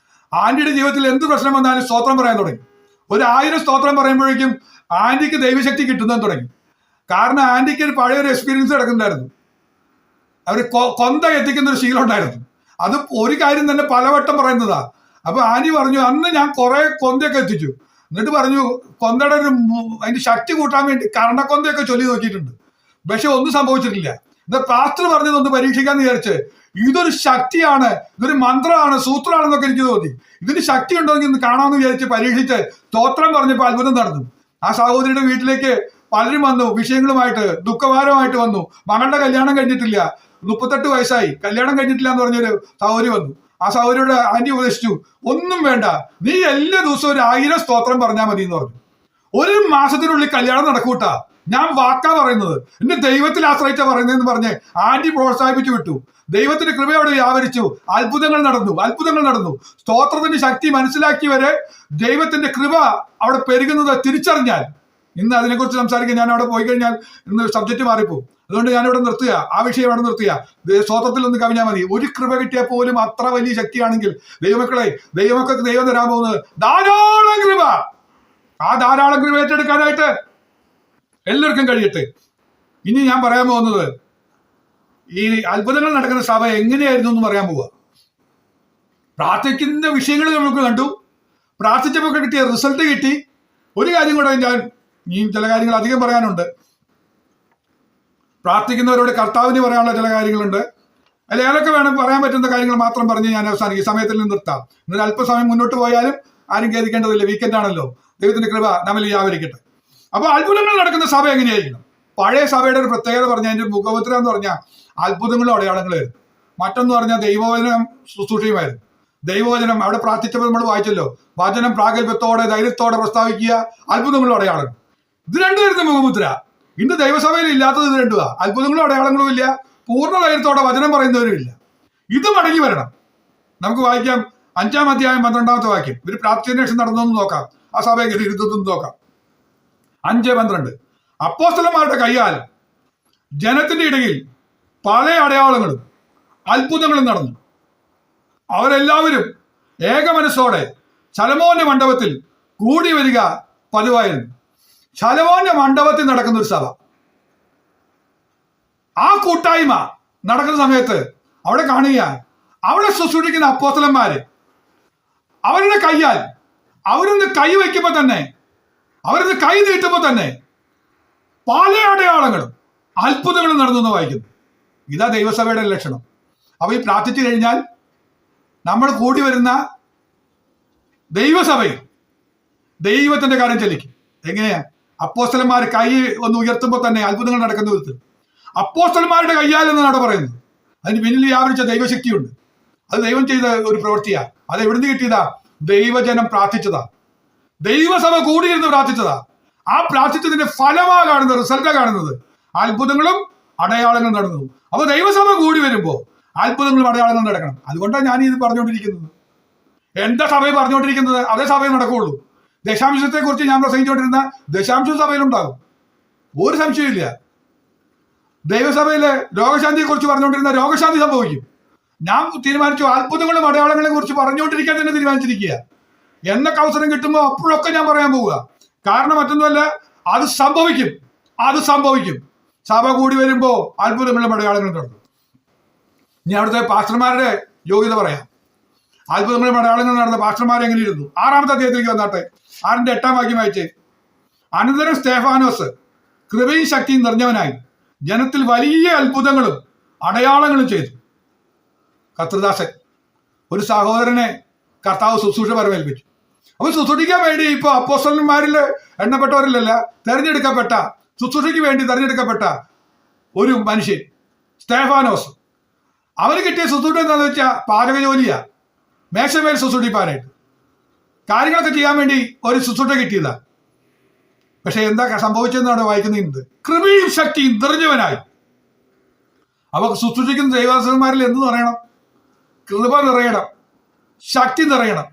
ആന്റിയുടെ ജീവിതത്തിൽ എന്ത് പ്രശ്നം വന്നാലും സ്തോത്രം പറയാൻ തുടങ്ങി. ഒരു 1000 സ്തോത്രം പറയുമ്പോഴേക്കും ആന്റിക്ക് ദൈവശക്തി കിട്ടുന്നതെന്ന് തുടങ്ങി. കാരണം ആന്റിക്ക് ഒരു പഴയൊരു എക്സ്പീരിയൻസ് കിടക്കുന്നുണ്ടായിരുന്നു. അവർ കൊന്ത എത്തിക്കുന്ന ഒരു ശീലം ഉണ്ടായിരുന്നു. അത് ഒരു കാര്യം തന്നെ പലവട്ടം പറയുന്നതാ. അപ്പൊ ആന്റി പറഞ്ഞു, അന്ന് ഞാൻ കുറെ കൊന്തയൊക്കെ എത്തിച്ചു. എന്നിട്ട് പറഞ്ഞു, കൊന്തയുടെ അതിന്റെ ശക്തി കൂട്ടാൻ വേണ്ടി കർണക്കൊന്തയൊക്കെ ചൊല്ലി നോക്കിയിട്ടുണ്ട്, പക്ഷെ ഒന്നും സംഭവിച്ചിട്ടില്ല. എന്താ പാസ്റ്റർ പറഞ്ഞതൊന്ന് പരീക്ഷിക്കാന്ന് വിചാരിച്ച്, ഇതൊരു ശക്തിയാണ്, ഇതൊരു മന്ത്രമാണ്, സൂത്രമാണെന്നൊക്കെ എനിക്ക് തോന്നി. ഇതിന് ശക്തി ഉണ്ടോ എന്ന് കാണാമെന്ന് വിചാരിച്ച് പരീക്ഷിച്ച് സ്തോത്രം പറഞ്ഞപ്പോൾ അത്ഭുതം നടന്നു. ആ സഹോദരിയുടെ വീട്ടിലേക്ക് പലരും വന്നു, വിഷയങ്ങളുമായിട്ട് ദുഃഖഭാരമായിട്ട് വന്നു. മകളുടെ കല്യാണം കഴിഞ്ഞിട്ടില്ല, 38 വയസ്സായി, കല്യാണം കഴിഞ്ഞിട്ടില്ല എന്ന് പറഞ്ഞൊരു സഹോദരി വന്നു. ആ സഹോദരിയോട് ആന്റി ഉപദേശിച്ചു, ഒന്നും വേണ്ട, നീ എല്ലാ ദിവസവും ഒരു 1000 സ്തോത്രം പറഞ്ഞാൽ മതി എന്ന് പറഞ്ഞു. 1 മാസത്തിനുള്ളിൽ കല്യാണം നടക്കൂട്ടാ, ഞാൻ വാക്കാ പറയുന്നത്, എന്റെ ദൈവത്തിൽ ആശ്രയിച്ച പറയുന്നതെന്ന് പറഞ്ഞ് ആന്റി പ്രോത്സാഹിപ്പിച്ചു വിട്ടു. ദൈവത്തിന്റെ കൃപയോടെ വ്യാപരിച്ചു. അത്ഭുതങ്ങൾ നടന്നു. സ്തോത്രത്തിന്റെ ശക്തി മനസ്സിലാക്കിയവരെ ദൈവത്തിന്റെ കൃപ അവിടെ പെരുകുന്നത് തിരിച്ചറിഞ്ഞാൽ, ഇന്ന് അതിനെക്കുറിച്ച് സംസാരിക്കാൻ ഞാൻ അവിടെ പോയി കഴിഞ്ഞാൽ ഇന്ന് സബ്ജക്റ്റ് മാറിപ്പോകും. അതുകൊണ്ട് ഞാനിവിടെ നിർത്തുക, ആ വിഷയം അവിടെ നിർത്തുക. സ്വതത്തിൽ ഒന്ന് കവിഞ്ഞാൽ മതി. ഒരു കൃപ കിട്ടിയാൽ പോലും അത്ര വലിയ ശക്തിയാണെങ്കിൽ ദൈവമക്കൾക്ക് ദൈവം തരാൻ പോകുന്നത് ധാരാളം കൃപ. ആ ധാരാളം കൃപ ഏറ്റെടുക്കാനായിട്ട് എല്ലാവർക്കും കഴിയട്ടെ. ഇനി ഞാൻ പറയാൻ പോകുന്നത് ഈ അത്ഭുതങ്ങൾ നടക്കുന്ന സഭ എങ്ങനെയായിരുന്നു എന്ന് പറയാൻ പോവുക. പ്രാർത്ഥിക്കുന്ന വിഷയങ്ങൾ നമുക്ക് കണ്ടു, പ്രാർത്ഥിച്ചപ്പോൾ കിട്ടിയ റിസൾട്ട് കിട്ടി. ഒരു കാര്യം കൂടെ ഈ ചില കാര്യങ്ങൾ അധികം പറയാനുണ്ട്. പ്രാർത്ഥിക്കുന്നവരോട് കർത്താവിന് പറയാനുള്ള ചില കാര്യങ്ങളുണ്ട്. അതിൽ ഏതൊക്കെ വേണം പറയാൻ പറ്റുന്ന കാര്യങ്ങൾ മാത്രം പറഞ്ഞ് ഞാൻ അവസാനിക്കും. സമയത്തിൽ നിന്ന് നിർത്താം. ഇന്നലെ അല്പസമയം മുന്നോട്ട് പോയാലും ആരും ഖേദിക്കേണ്ടതില്ല. വീക്കെൻഡ് ആണല്ലോ. ദൈവത്തിന്റെ കൃപ നമ്മിൽ വ്യാപരിക്കട്ടെ. അപ്പോൾ അത്ഭുതങ്ങൾ നടക്കുന്ന സഭ എങ്ങനെയായിരിക്കണം? പഴയ സഭയുടെ ഒരു പ്രത്യേകത പറഞ്ഞാൽ അതിന്റെ മുഖമുദ്ര എന്ന് പറഞ്ഞാൽ അത്ഭുതങ്ങളും അടയാളങ്ങളായിരുന്നു. മറ്റൊന്ന് പറഞ്ഞാൽ ദൈവവചനം ശുശ്രൂഷയുമായിരുന്നു. ദൈവവചനം അവിടെ പ്രാർത്ഥിച്ചപ്പോൾ നമ്മൾ വായിച്ചല്ലോ, വചനം പ്രാഗൽഭ്യത്തോടെ ധൈര്യത്തോടെ പ്രസ്താവിക്കുക, അത്ഭുതങ്ങളും അടയാളങ്ങളും. ഇത് രണ്ടുമായിരുന്നു മുഖമുദ്ര. ഇന്ന് ദൈവസഭയിൽ ഇല്ലാത്തത് ഇത് രണ്ടുവാ. അത്ഭുതങ്ങളും അടയാളങ്ങളും ഇല്ല, പൂർണ്ണ ധൈര്യത്തോടെ വചനം പറയുന്നവരും ഇല്ല. ഇത് മടങ്ങി വരണം. നമുക്ക് വായിക്കാം 5-ാം അധ്യായം 12-ാമത്തെ വാക്യം. ഒരു പ്രാർത്ഥനേഷൻ നടന്നതെന്ന് നോക്കാം, ആ സഭയെ ഇരുന്നതെന്ന് നോക്കാം. 5:12. അപ്പോസ്തലന്മാരുടെ കയ്യാൽ ജനത്തിന്റെ ഇടയിൽ പല അടയാളങ്ങളും അത്ഭുതങ്ങളും നടന്നു. അവരെല്ലാവരും ഏകമനസ്സോടെ ശലോമോന്റെ മണ്ഡപത്തിൽ കൂടി വരിക പതിവായിരുന്നു. ശലോമോന്റെ മണ്ഡപത്തിൽ നടക്കുന്ന ഒരു സഭ, ആ കൂട്ടായ്മ നടക്കുന്ന സമയത്ത് അവിടെ കാണുക, അവിടെ ശുശ്രൂഷിക്കുന്ന അപ്പോസ്തലന്മാര് അവരുടെ കയ്യാൽ അവരൊന്ന് കൈ വയ്ക്കുമ്പോ തന്നെ, അവരൊന്ന് കൈ നീട്ടുമ്പോ തന്നെ പല അടയാളങ്ങളും അത്ഭുതങ്ങളും നടന്നു എന്ന് വായിക്കുന്നു. ഇതാ ദൈവസഭയുടെ ലക്ഷണം. അപ്പൊ ഈ പ്രാർത്ഥിച്ചു കഴിഞ്ഞാൽ നമ്മൾ കൂടി വരുന്ന ദൈവസഭയിൽ ദൈവത്തിന്റെ കാര്യം ചലിക്കും. എങ്ങനെയാ? അപ്പോസ്തലന്മാർ കൈ ഒന്ന് ഉയർത്തുമ്പോൾ തന്നെ അത്ഭുതങ്ങൾ നടക്കുന്ന വിധത്തിൽ അപ്പോസ്തലന്മാരുടെ കയ്യാൽ എന്നാണ് പറയുന്നത്. അതിന് പിന്നിൽ വ്യാപരിച്ച ദൈവശക്തിയുണ്ട്. അത് ദൈവം ചെയ്ത ഒരു പ്രവൃത്തിയാ. അത് എവിടുന്ന് കിട്ടിയതാ? ദൈവജനം പ്രാർത്ഥിച്ചതാ, ദൈവസഭ കൂടിയിരുന്ന് പ്രാർത്ഥിച്ചതാ. ആ പ്രാർത്ഥിച്ചതിന്റെ ഫലമാ കാണുന്നത്, റിസൾട്ടാ കാണുന്നത്. അത്ഭുതങ്ങളും അടയാളങ്ങളും നടന്നു. അപ്പൊ ദൈവസഭ കൂടി വരുമ്പോ അത്ഭുതങ്ങളും അടയാളങ്ങളും നടക്കണം. അതുകൊണ്ടാണ് ഞാൻ ഇത് പറഞ്ഞുകൊണ്ടിരിക്കുന്നത്. എന്താ സഭയെ പറഞ്ഞുകൊണ്ടിരിക്കുന്നത്? അതേ സഭയിൽ നടക്കുള്ളൂ. ദശാംശത്തെ കുറിച്ച് ഞാൻ പ്രസംഗിച്ചുകൊണ്ടിരുന്ന ദശാംശം സഭയിലുണ്ടാകും, ഒരു സംശയമില്ല. ദൈവസഭയിലെ രോഗശാന്തിയെ കുറിച്ച് പറഞ്ഞുകൊണ്ടിരുന്ന രോഗശാന്തി സംഭവിക്കും. ഞാൻ തീരുമാനിച്ചു അത്ഭുതങ്ങളും അടയാളങ്ങളെ കുറിച്ച് പറഞ്ഞുകൊണ്ടിരിക്കാൻ തന്നെ തീരുമാനിച്ചിരിക്കുക. എന്നൊക്കെ അവസരം കിട്ടുമ്പോൾ അപ്പോഴൊക്കെ ഞാൻ പറയാൻ പോവുക. കാരണം മറ്റൊന്നുമല്ല, അത് സംഭവിക്കും, അത് സംഭവിക്കും. സഭ കൂടി വരുമ്പോ അത്ഭുതങ്ങളും അടയാളങ്ങളും നടന്നു. ഇനി അവിടുത്തെ പാസ്റ്റർമാരുടെ യോഗ്യത പറയാം. അത്ഭുതങ്ങളും അടയാളങ്ങളും നടന്ന പാസ്റ്റർമാർ എങ്ങനെ ഇരുന്നു? 6-ാമത്തെ അധ്യായത്തിലേക്ക് വന്നാട്ടെ. 6-ന്റെ 8-ാം വാക്യം വായിച്ചേ. അനന്തരം സ്തേഫാനോസ് കൃപയും ശക്തിയും നിറഞ്ഞവനായി ജനത്തിൽ വലിയ അത്ഭുതങ്ങളും അടയാളങ്ങളും ചെയ്തു. കർത്തൃദാസൻ, ഒരു സഹോദരനെ കർത്താവ് ശുശ്രൂഷ പരമേൽപ്പിച്ചു. അപ്പൊ ശുശ്രൂഷിക്കാൻ വേണ്ടി ഇപ്പൊ അപ്പോസ്തലന്മാരിൽ എണ്ണപ്പെട്ടവരിലല്ല, തെരഞ്ഞെടുക്കപ്പെട്ട, ശുശ്രൂഷയ്ക്ക് വേണ്ടി തെരഞ്ഞെടുക്കപ്പെട്ട ഒരു മനുഷ്യൻ സ്തേഫാനോസ്. അവന് കിട്ടിയ ശുശ്രൂഷ എന്താണെന്ന് വെച്ചാൽ പാചക ജോലിയാ, മേശമേൽ ശുശ്രൂഷിപ്പാനായിട്ട് കാര്യങ്ങളൊക്കെ ചെയ്യാൻ വേണ്ടി ഒരു ശുശ്രൂഷ കിട്ടിയതാ. പക്ഷെ എന്താ സംഭവിച്ചതെന്നാണ് വായിക്കുന്നത്? കൃപയും ശക്തിയും നിറഞ്ഞവനായി. അവ ശുശ്രൂഷിക്കുന്ന ദൈവദാസന്മാരിൽ എന്ത് നിറയണം? കൃപ നിറയണം, ശക്തി നിറയണം.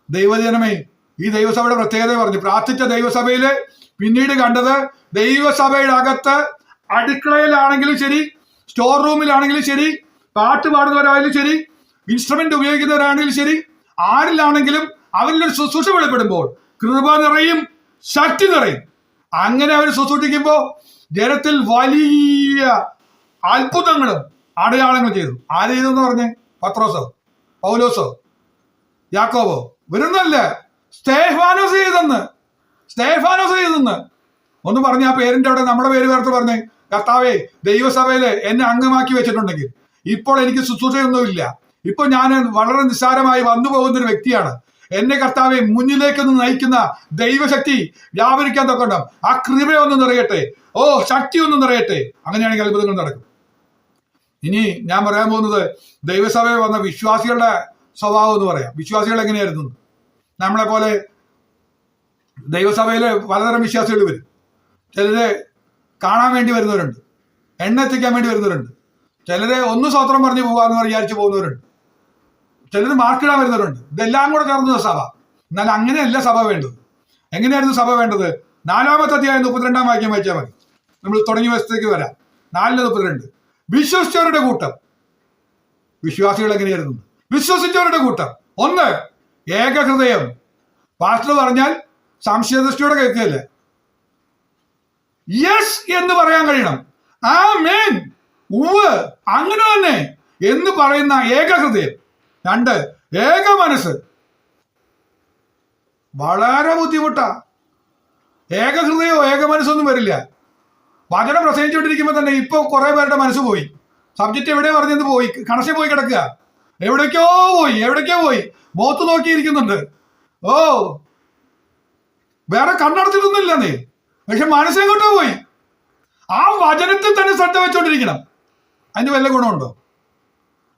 ദൈവജനമേ, ഈ ദൈവസഭയുടെ പ്രത്യേകത പറഞ്ഞു. പ്രാർത്ഥിച്ച ദൈവസഭയില് പിന്നീട് കണ്ടത്, ദൈവസഭയുടെ അകത്ത് അടുക്കളയിലാണെങ്കിലും ശരി, സ്റ്റോർ റൂമിലാണെങ്കിലും ശരി, പാട്ട് പാടുന്നവരായാലും ശരി, ഇൻസ്ട്രുമെന്റ് ഉപയോഗിക്കുന്നവരാണെങ്കിലും ശരി, ആരിലാണെങ്കിലും അവരിലൊരു ശുശ്രൂഷ വെളിപ്പെടുമ്പോൾ കൃപ നിറയും, ശക്തി നിറയും. അങ്ങനെ അവർ ശുശ്രൂഷിക്കുമ്പോൾ ജനത്തിൽ വലിയ അത്ഭുതങ്ങളും അടയാളങ്ങൾ ചെയ്തു. ആര് ചെയ്തെന്ന് പറഞ്ഞേ? പത്രോസോ, പൗലോസോ, യാക്കോബോ? വരുന്നല്ല, സ്തേഫാനോസ് ചെയ്തെന്ന് ഒന്ന് പറഞ്ഞ ആ പേരിന്റെ അവിടെ നമ്മുടെ പേര് ചേർത്ത് പറഞ്ഞേ, കർത്താവേ, ദൈവസഭയില് എന്നെ അംഗമാക്കി വെച്ചിട്ടുണ്ടെങ്കിൽ ഇപ്പോൾ എനിക്ക് ശുശ്രൂഷയൊന്നുമില്ല, ഇപ്പൊ ഞാൻ വളരെ നിസ്സാരമായി വന്നു പോകുന്ന ഒരു വ്യക്തിയാണ്, എന്നെ കർത്താവെ മുന്നിലേക്കൊന്ന് നയിക്കുന്ന ദൈവശക്തി വ്യാപരിക്കാൻ തൊക്കണം. ആ കൃപയൊന്നും നിറയട്ടെ, ഓ ശക്തി ഒന്നും നിറയട്ടെ. അങ്ങനെയാണെങ്കിൽ അത്ഭുതങ്ങൾ നടക്കും. ഇനി ഞാൻ പറയാൻ പോകുന്നത് ദൈവസഭയിൽ വന്ന വിശ്വാസികളുടെ സ്വഭാവം എന്ന് പറയാം. വിശ്വാസികൾ എങ്ങനെയായിരുന്നു? നമ്മളെ പോലെ ദൈവസഭയിൽ പലതരം വിശ്വാസികൾ വരും. ചിലര് കാണാൻ വേണ്ടി വരുന്നവരുണ്ട്, എണ്ണ എത്തിക്കാൻ വേണ്ടി വരുന്നവരുണ്ട്, ചിലര് ഒന്ന് സ്വത്രം പറഞ്ഞു പോകാന്ന് വിചാരിച്ചു പോകുന്നവരുണ്ട്, ചിലർ മാർക്കിടാൻ വരുന്നവരുണ്ട്. ഇതെല്ലാം കൂടെ ചേർന്ന സഭ. എന്നാൽ അങ്ങനെയല്ല സഭ വേണ്ടത്. എങ്ങനെയായിരുന്നു സഭ വേണ്ടത്? 4-ാമത്തെ അധ്യായം 32-ാം വാക്യം വായിച്ചാൽ മതി. നമ്മൾ തുടങ്ങിയ വശത്തേക്ക് വരാം. 4:32. വിശ്വസിച്ചവരുടെ കൂട്ടം. വിശ്വാസികൾ എങ്ങനെയായിരുന്നു? വിശ്വസിച്ചവരുടെ കൂട്ടം. 1, ഏകഹൃദയം. പാസ്റ്റർ പറഞ്ഞാൽ സംശയദൃഷ്ടിയോടെ കേൾക്കുകയല്ല, യെസ് എന്ന് പറയാൻ കഴിയണം. ആമേൻ, ഉവ്വ്, അങ്ങനെ തന്നെ എന്ന് പറയുന്ന ഏകഹൃദയം. 2, ഏക മനസ്സ്. വളരെ ബുദ്ധിമുട്ടാ. ഏകഹൃദയമോ ഏക മനസ്സൊന്നും വരില്ല. വചനം പ്രസംഗിച്ചുകൊണ്ടിരിക്കുമ്പോൾ തന്നെ ഇപ്പൊ കുറെ പേരുടെ മനസ്സ് പോയി. സബ്ജക്റ്റ് എവിടെ പറഞ്ഞത് പോയി, കണക്ഷൻ പോയി കിടക്കുക. എവിടേക്കോ പോയി. മുഖത്ത് നോക്കിയിരിക്കുന്നുണ്ട്. ഓ, വേറെ കണ്ണടച്ചിട്ടൊന്നുമില്ലെന്നേ, പക്ഷെ മനസ്സെങ്ങോട്ടോ പോയി. ആ വചനത്തിൽ തന്നെ ശ്രദ്ധ വെച്ചോണ്ടിരിക്കണം. അതിന് വല്ല ഗുണമുണ്ടോ?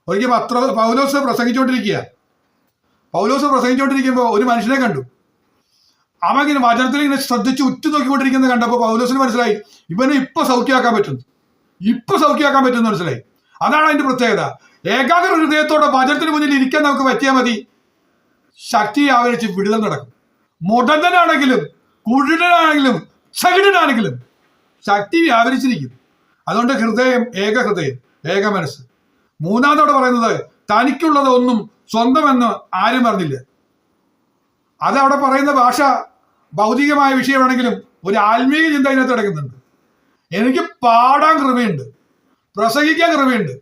ഒരിക്കൽ പൗലോസ് പ്രസംഗിച്ചുകൊണ്ടിരിക്കുമ്പോൾ ഒരു മനുഷ്യനെ കണ്ടു. അവൻ ഇങ്ങനെ വചനത്തിൽ ഇങ്ങനെ ശ്രദ്ധിച്ച് ഉറ്റുനോക്കിക്കൊണ്ടിരിക്കുന്നത് കണ്ടപ്പോൾ പൗലോസിന് മനസ്സിലായി, ഇവനെ ഇപ്പൊ സൗഖ്യമാക്കാൻ പറ്റും മനസ്സിലായി. അതാണ് അതിന്റെ പ്രത്യേകത. ഏകാഗ്ര ഹൃദയത്തോടെ വചനത്തിന് മുന്നിൽ ഇരിക്കാൻ നമുക്ക് പറ്റിയാൽ മതി, ശക്തി ആവരിച്ച് വിടുതൽ നടക്കും. മുടന്തനാണെങ്കിലും കുരുടനാണെങ്കിലും സകിടനാണെങ്കിലും ശക്തി വ്യാപരിച്ചിരിക്കും. അതുകൊണ്ട് ഏകഹൃദയം, ഏക മനസ്സ്. 3 പറയുന്നത് തനിക്കുള്ളത് ഒന്നും സ്വന്തമെന്ന് ആരും പറഞ്ഞില്ല. അതവിടെ പറയുന്ന ഭാഷ ഭൗതികമായ വിഷയമാണെങ്കിലും ഒരു ആത്മീയ ചിന്ത അതിനകത്ത് കിടക്കുന്നുണ്ട്. എനിക്ക് പാടാൻ കൃപയുണ്ട്, പ്രസംഗിക്കാൻ കൃപയുണ്ട്.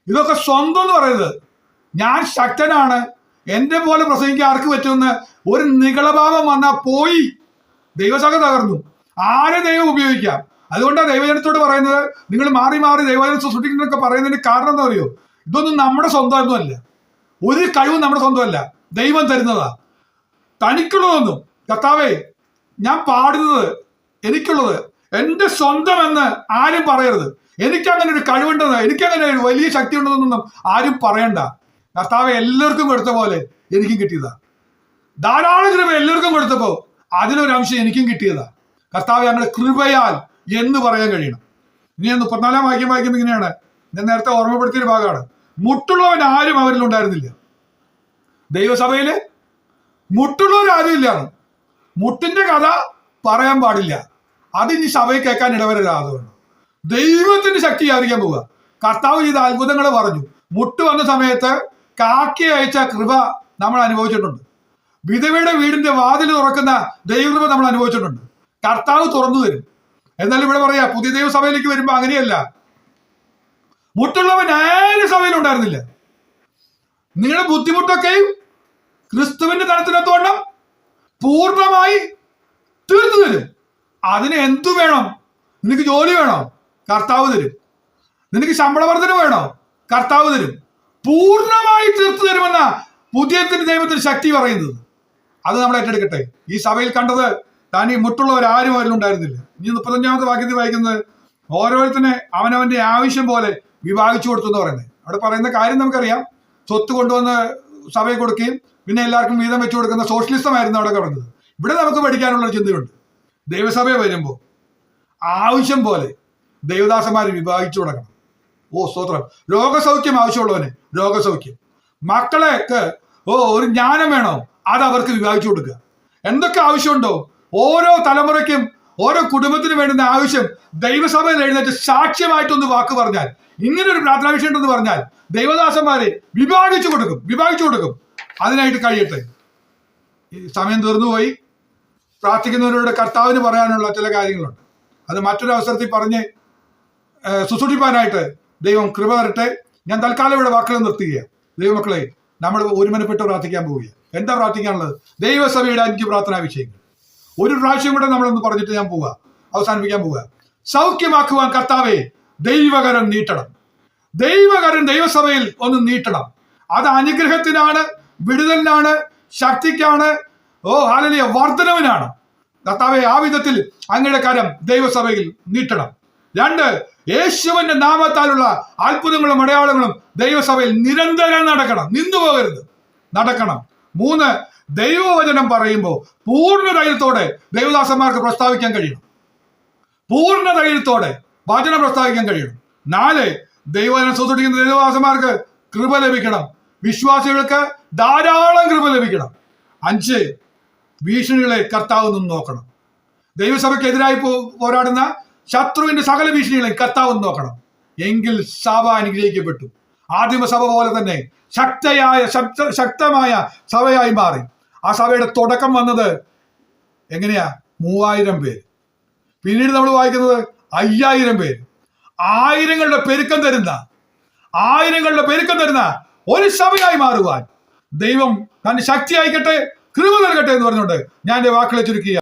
ഇതൊക്കെ സ്വന്തം എന്ന് പറയുന്നത്, ഞാൻ ശക്തനാണ്, എന്റെ പോലെ പ്രസംഗിക്കാൻ ആർക്ക് പറ്റുമെന്ന് ഒരു നികളഭാവം വന്നാൽ പോയി, ദൈവസഭ തകർന്നു. ആരെ ദൈവം ഉപയോഗിക്കാം. അതുകൊണ്ടാണ് ദൈവജനത്തോട് പറയുന്നത്, നിങ്ങൾ മാറി ദൈവജനം സൃഷ്ടിക്കുന്നതൊക്കെ പറയുന്നതിന് കാരണം എന്താ അറിയോ? ഇതൊന്നും നമ്മുടെ സ്വന്തമൊന്നുമല്ല, ഒരു കഴിവും നമ്മുടെ സ്വന്തമല്ല, ദൈവം തരുന്നതാ. തനിക്കുള്ളതൊന്നും കർത്താവേ ഞാൻ പാടുന്നത് എനിക്കുള്ളത്, എന്റെ സ്വന്തം എന്ന് ആരും പറയരുത്. എനിക്കങ്ങനെ ഒരു കഴിവുണ്ടെന്ന്, എനിക്കങ്ങനെ ഒരു വലിയ ശക്തി ഉണ്ടെന്നൊന്നും ആരും പറയണ്ട. കർത്താവെ എല്ലാവർക്കും കൊടുത്ത പോലെ എനിക്കും കിട്ടിയതാ. ധാരാളം കൃപ എല്ലാവർക്കും കൊടുത്തപ്പോ അതിലൊരു അംശം എനിക്കും കിട്ടിയതാ. കർത്താവെ ഞങ്ങളുടെ കൃപയാൽ എന്ന് പറയാൻ കഴിയണം. ഇനി ഞാൻ 34 വാക്യം ഇങ്ങനെയാണ്, ഞാൻ നേരത്തെ ഓർമ്മപ്പെടുത്തിയൊരു ഭാഗമാണ്. മുട്ടുള്ളവൻ ആരും അവരിൽ ഉണ്ടായിരുന്നില്ല. ദൈവസഭയില് മുട്ടുള്ളവരാരും ഇല്ലാണ്. മുട്ടിന്റെ കഥ പറയാൻ പാടില്ല, അതിനി സഭയിൽ കേൾക്കാൻ ഇടവരാതെ വേണം. ദൈവത്തിന്റെ ശക്തി ആയിരിക്കാൻ പോവുക. കർത്താവ് ചെയ്ത അത്ഭുതങ്ങൾ പറഞ്ഞു. മുട്ട് വന്ന സമയത്ത് കാക്കി അയച്ച കൃപ നമ്മൾ അനുഭവിച്ചിട്ടുണ്ട്. വിധവയുടെ വീടിന്റെ വാതിൽ തുറക്കുന്ന ദൈവകൃപ നമ്മൾ അനുഭവിച്ചിട്ടുണ്ട്. കർത്താവ് തുറന്നു തരും. എന്നാൽ ഇവിടെ പറയാ, പുതിയ ദൈവസഭയിലേക്ക് വരുമ്പോ അങ്ങനെയല്ല. മുട്ടുള്ളവൻ ആരും സഭയിൽ ഉണ്ടായിരുന്നില്ല. നിങ്ങളുടെ ബുദ്ധിമുട്ടൊക്കെയും ക്രിസ്തുവിന്റെ തലത്തിനത്തോളം പൂർണ്ണമായി തീർത്തു തരും. അതിന് എന്തു വേണം? നിനക്ക് ജോലി വേണോ? കർത്താവ് തരും. നിനക്ക് ശമ്പള വർധന വേണോ? കർത്താവ് തരും. പൂർണ്ണമായി തീർത്തു തരുമെന്ന പുതിയ ദൈവത്തിന് ശക്തി പറയുന്നത്. അത് നമ്മൾ ഏറ്റെടുക്കട്ടെ. ഈ സഭയിൽ കണ്ടത് താനീ മുട്ടുള്ളവരാരും അവരിലുണ്ടായിരുന്നില്ല. ഇനി 35 വാക്യത്തിൽ വായിക്കുന്നത്, ഓരോരുത്തരെ അവനവന്റെ ആവശ്യം പോലെ വിഭാഗിച്ചു കൊടുത്തു എന്ന് പറയുന്നത്. അവിടെ പറയുന്ന കാര്യം നമുക്കറിയാം. സ്വത്ത് കൊണ്ടുവന്ന് സഭയിൽ കൊടുക്കുകയും പിന്നെ എല്ലാവർക്കും വീതം വെച്ചു കൊടുക്കുന്ന സോഷ്യലിസം ആയിരുന്നു അവിടെ പറഞ്ഞത്. ഇവിടെ നമുക്ക് പഠിക്കാനുള്ള ചിന്തയുണ്ട്. ദൈവസഭയെ വരുമ്പോൾ ആവശ്യം പോലെ ദൈവദാസന്മാർ വിഭാഗിച്ചു കൊടുക്കണം. ഓ സ്തോത്രം. രോഗസൗഖ്യം ആവശ്യമുള്ളവന് രോഗസൗഖ്യം, മക്കളെയൊക്കെ ഒരു ജ്ഞാനം വേണോ, അത് അവർക്ക് വിഭാഗിച്ചു കൊടുക്കുക. എന്തൊക്കെ ആവശ്യമുണ്ടോ ഓരോ തലമുറയ്ക്കും ഓരോ കുടുംബത്തിനും വേണ്ടുന്ന ആവശ്യം ദൈവസഭയിൽ എഴുന്നേറ്റ് സാക്ഷ്യമായിട്ടൊന്ന് വാക്ക് പറഞ്ഞാൽ, ഇങ്ങനെ ഒരു പ്രാർത്ഥനാ വിഷയം ഉണ്ടെന്ന് പറഞ്ഞാൽ ദൈവദാസന്മാരെ വിഭാഗിച്ചു കൊടുക്കും. അതിനായിട്ട് കഴിയട്ടെ. ഈ സമയം തീർന്നുപോയി. പ്രാർത്ഥിക്കുന്നവരോട് കർത്താവിന് പറയാനുള്ള ചില കാര്യങ്ങളുണ്ട്. അത് മറ്റൊരു അവസരത്തിൽ പറഞ്ഞ് ശുശ്രൂഷിപ്പാനായിട്ട് ദൈവം കൃപ തരട്ടെ. ഞാൻ തൽക്കാലം ഇവിടെ വാക്കുകൾ നിർത്തുകയാണ്. ദൈവമക്കളെ, നമ്മൾ ഒരുമനപ്പെട്ട് പ്രാർത്ഥിക്കാൻ പോവുകയാണ്. എന്താ പ്രാർത്ഥിക്കാനുള്ളത്? ദൈവസഭയുടെ 5 പ്രാർത്ഥനാ വിഷയങ്ങൾ ഒരു പ്രാവശ്യം കൂടെ നമ്മളൊന്ന് പറഞ്ഞിട്ട് ഞാൻ അവസാനിപ്പിക്കാൻ പോവുക. സൗഖ്യമാക്കുവാൻ കർത്താവെ ദൈവകരം നീട്ടണം. ദൈവകരം ദൈവസഭയിൽ ഒന്ന് നീട്ടണം. അത് അനുഗ്രഹത്തിനാണ്, വിടുതലിനാണ്, ശക്തിക്കാണ്, ഹല്ലേലൂയ, വർദ്ധനവിനാണ്. കർത്താവെ ആ വിധത്തിൽ അങ്ങയുടെ കരം ദൈവസഭയിൽ നീട്ടണം. 2, യേശുവിന്റെ നാമത്താലുള്ള അത്ഭുതങ്ങളും അടയാളങ്ങളും ദൈവസഭയിൽ നിരന്തരം നടക്കണം, നിന്നുപോകരുത്, നടക്കണം. 3, ദൈവവചനം പറയുമ്പോൾ പൂർണ്ണ ധൈര്യത്തോടെ ദൈവദാസന്മാർക്ക് പ്രസ്താവിക്കാൻ കഴിയണം. പൂർണ്ണ ധൈര്യത്തോടെ വചനം പ്രസ്താവിക്കാൻ കഴിയണം. 4, ദൈവവചനം ശുശ്രൂഷിക്കുന്ന ദൈവദാസന്മാർക്ക് കൃപ ലഭിക്കണം. വിശ്വാസികൾക്ക് ധാരാളം കൃപ ലഭിക്കണം. 5, ഭീഷണികളെ കർത്താവ് നിന്ന് നോക്കണം. ദൈവസഭയ്ക്കെതിരായി പോരാടുന്ന ശത്രുവിന്റെ സകല ഭീഷണികളെ കർത്താവ് നോക്കണം. എങ്കിൽ സഭ അനുഗ്രഹിക്കപ്പെട്ടു. ആദിമസഭ പോലെ തന്നെ ശക്തമായ സഭയായി മാറി. ആ സഭയുടെ തുടക്കം വന്നത് എങ്ങനെയാ? 3000 പേര്. പിന്നീട് നമ്മൾ വായിക്കുന്നത് 5000 പേര്. ആയിരങ്ങളുടെ പെരുക്കം തരുന്ന ഒരു സഭയായി മാറുവാൻ ദൈവം തന്റെ ശക്തി അയക്കട്ടെ, കൃപ നൽകട്ടെ എന്ന് പറഞ്ഞുകൊണ്ട് ഞാൻ എന്റെ വാക്കുകളെ ചുരുക്കുക.